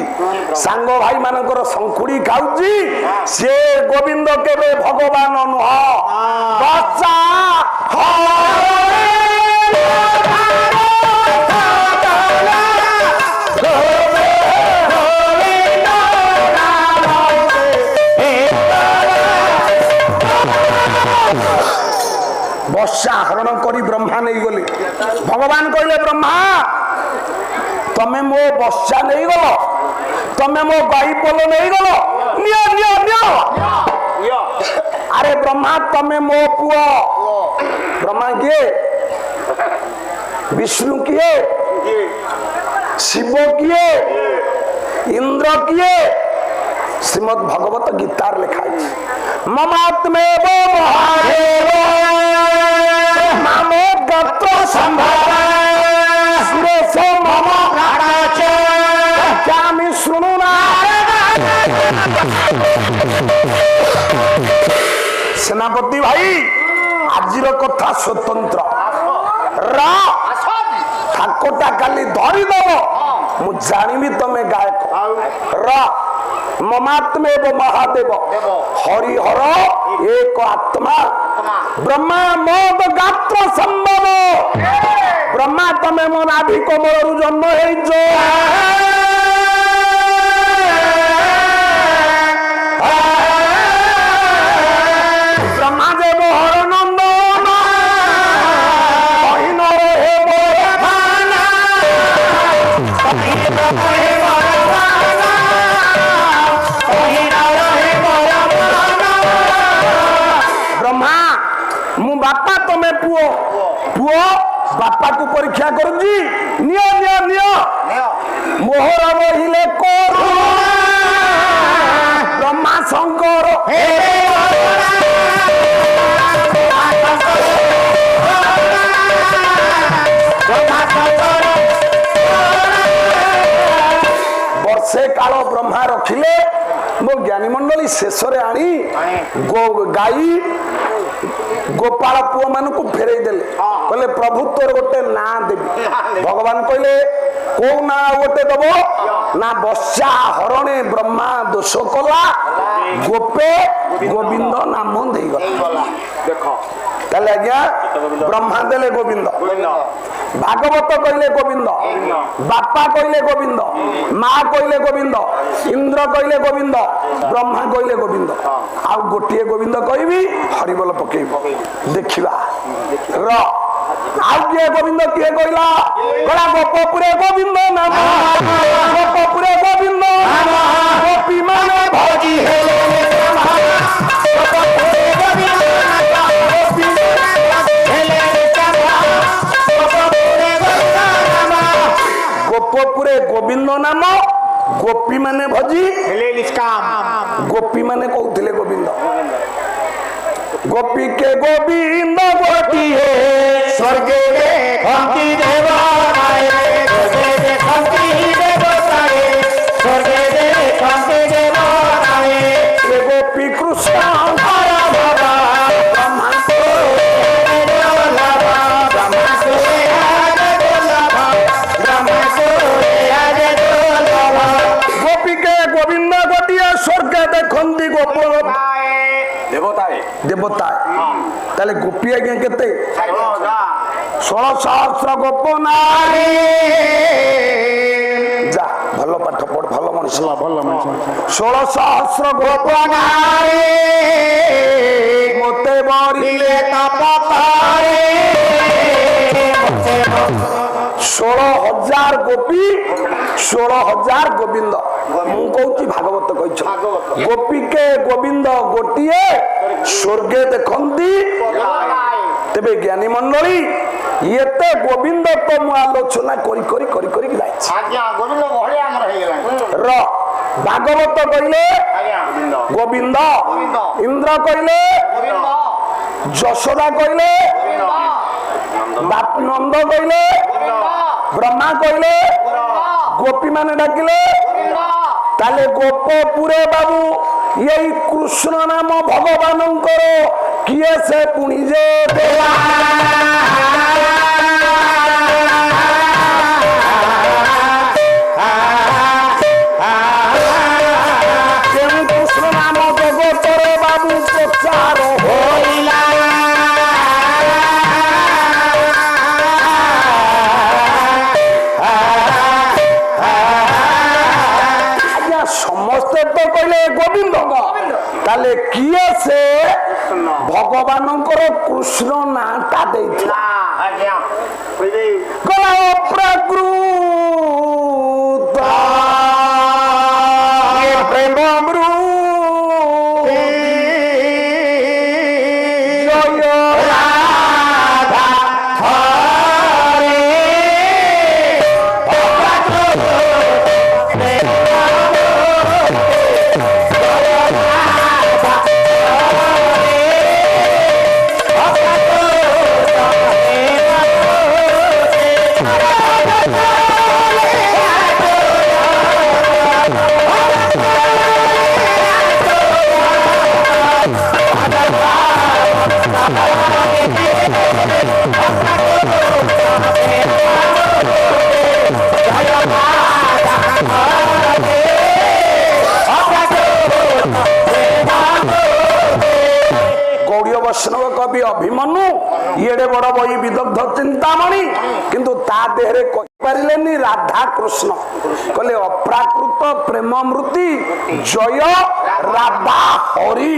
सांग भाई मानकर संखुड़ी खाऊची सी गोविंद केबे भगवान नुह बच्चा वर्षा हरण करी ब्रह्मा नहीं गले भगवान कहले ब्रह्मा तमे मो वर्षा नहीं गल तमे मो गाई पोल नहीं गल नियो नियो नियो अरे ब्रह्मा तमे मो पुओ ब्रह्मा किए विष्णु किए शिव किए इंद्र किए श्रीमद भगवत गीतार लिखा है ममात्मेव महादेव मामो गत्र संभव सुरेशो मम प्राणाच क्यामि शृणुना सेनापति भाई आजिर कथा स्वतंत्र ठाकोटा काली धरिदेव मु जानिबी तमे गायक ममात्मेव महादेव हरिहर एक आत्मा ब्रह्मा मोद गात्र संभव ब्रह्मा तमे मो नाभि कमलरु जन्म हेइजो ब्रह्मा देव हर नंदन बहिन हे मोरखाना ब्रह्मा मु बापा तमे पुओ पुओ बापा को परीक्षा करूंगी नियो नियो नियो मोहर बहिले करू ब्रह्मा शंकर वर्षे काल ब्रह्मा रखिले मो ज्ञानी मंडली शेष आनी गाई गोपाल पुओ मान को फेरे देले कहले प्रभु तोर गोटे ना देवी भगवान कहले को ना गोटे दब ना बस्या हरणे ब्रह्मा दोष कला गोपे गोविंद नाम देगला देख ताले आज्ञा ब्रह्मा देले गोविंद भागवत कहले गोविंद बापा कहले गोविंद माँ कहले गोविंद इंद्र कहले गोविंद ब्रह्मा कहले गोविंद आ गोटे गोविंद कहबी हरिबोल पकेबी देखिबा र आउ किए गोविंद किए कहला कहला गोपपुरे गोविंद नाम गोपपुरे गोविंद नाम गोपी माने भजी हेले गोपपुरे गोविंद नाम गोपी माने भजी हेले निष्काम गोपी माने कहउथिले गोविंद गोपी के गोविंद गोटिए स्वर्गे देखंती देवताए स्वर्गे देखंती देवताए स्वर्गे देखंती देवताए ये गोपी कृष्ण हरा बाबा ब्रह्मा को बोलावा ब्रह्मा को आज बोलावा ब्रह्मा को आज बोलावा गोपी के गोविंद गोटिए स्वर्ग देखंती गोप দেবতায় देवता ताले गोपी आज्ञा केते 16,000 गोप नारी जा भलो पाठ पढ़ भलो मनुष्य 16,000 गोप नारी मते बरिले तपतारे 16,000 गोपी 16,000 गोविंद मु कहूची भागवत कहिछ गोपी के गोविंद गोटिए स्वर्गे देखंती तेबे ज्ञानी मंडली एते गोविंद तो मु आलोचना करी करी करी करी जाइछ আজ্ঞা গোবিন্দ ঘরে আমরা হয়ে গেলাম र भागवत कहले আজ্ঞা गोविंद गोविंद। इंद्र कहले গোবিন্দ যশোদা कहले গোবিন্দ बाप नंद कहले ब्रह्मा कहले गोपी माने डाकिले ताले गोपपुरे बाबू यही कृष्ण नाम भगवान किए से पुणी जे देला केउ कृष्ण नाम जगतर बाबू प्रचार होइला आज्ञा समस्ते तो कहले गोविंद ताले किए से भगवान कृष्ण नाटा देथिला আজ্ঞা বুঝলি कला प्रकृत प्रेम राधा गौड़ीय वैष्णव कवि अभिमन्यु ये बड़ बही विदग्ध चिंतामणि किंतु ता देहरे कहिपारिलेनी राधा कृष्ण कहले अप्राकृत प्रेममृति जय राधा हरि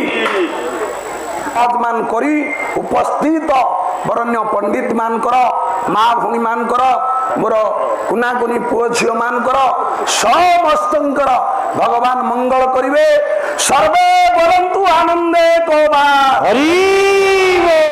मान करी उपस्थित बरण्य पंडित मानकर माँ भूणी मानकर मोर कुना कुनी पुओ झियो मानकर समस्तंकर भगवान मंगल करिवे सर्वे बोलंतु आनंदे को बा हरि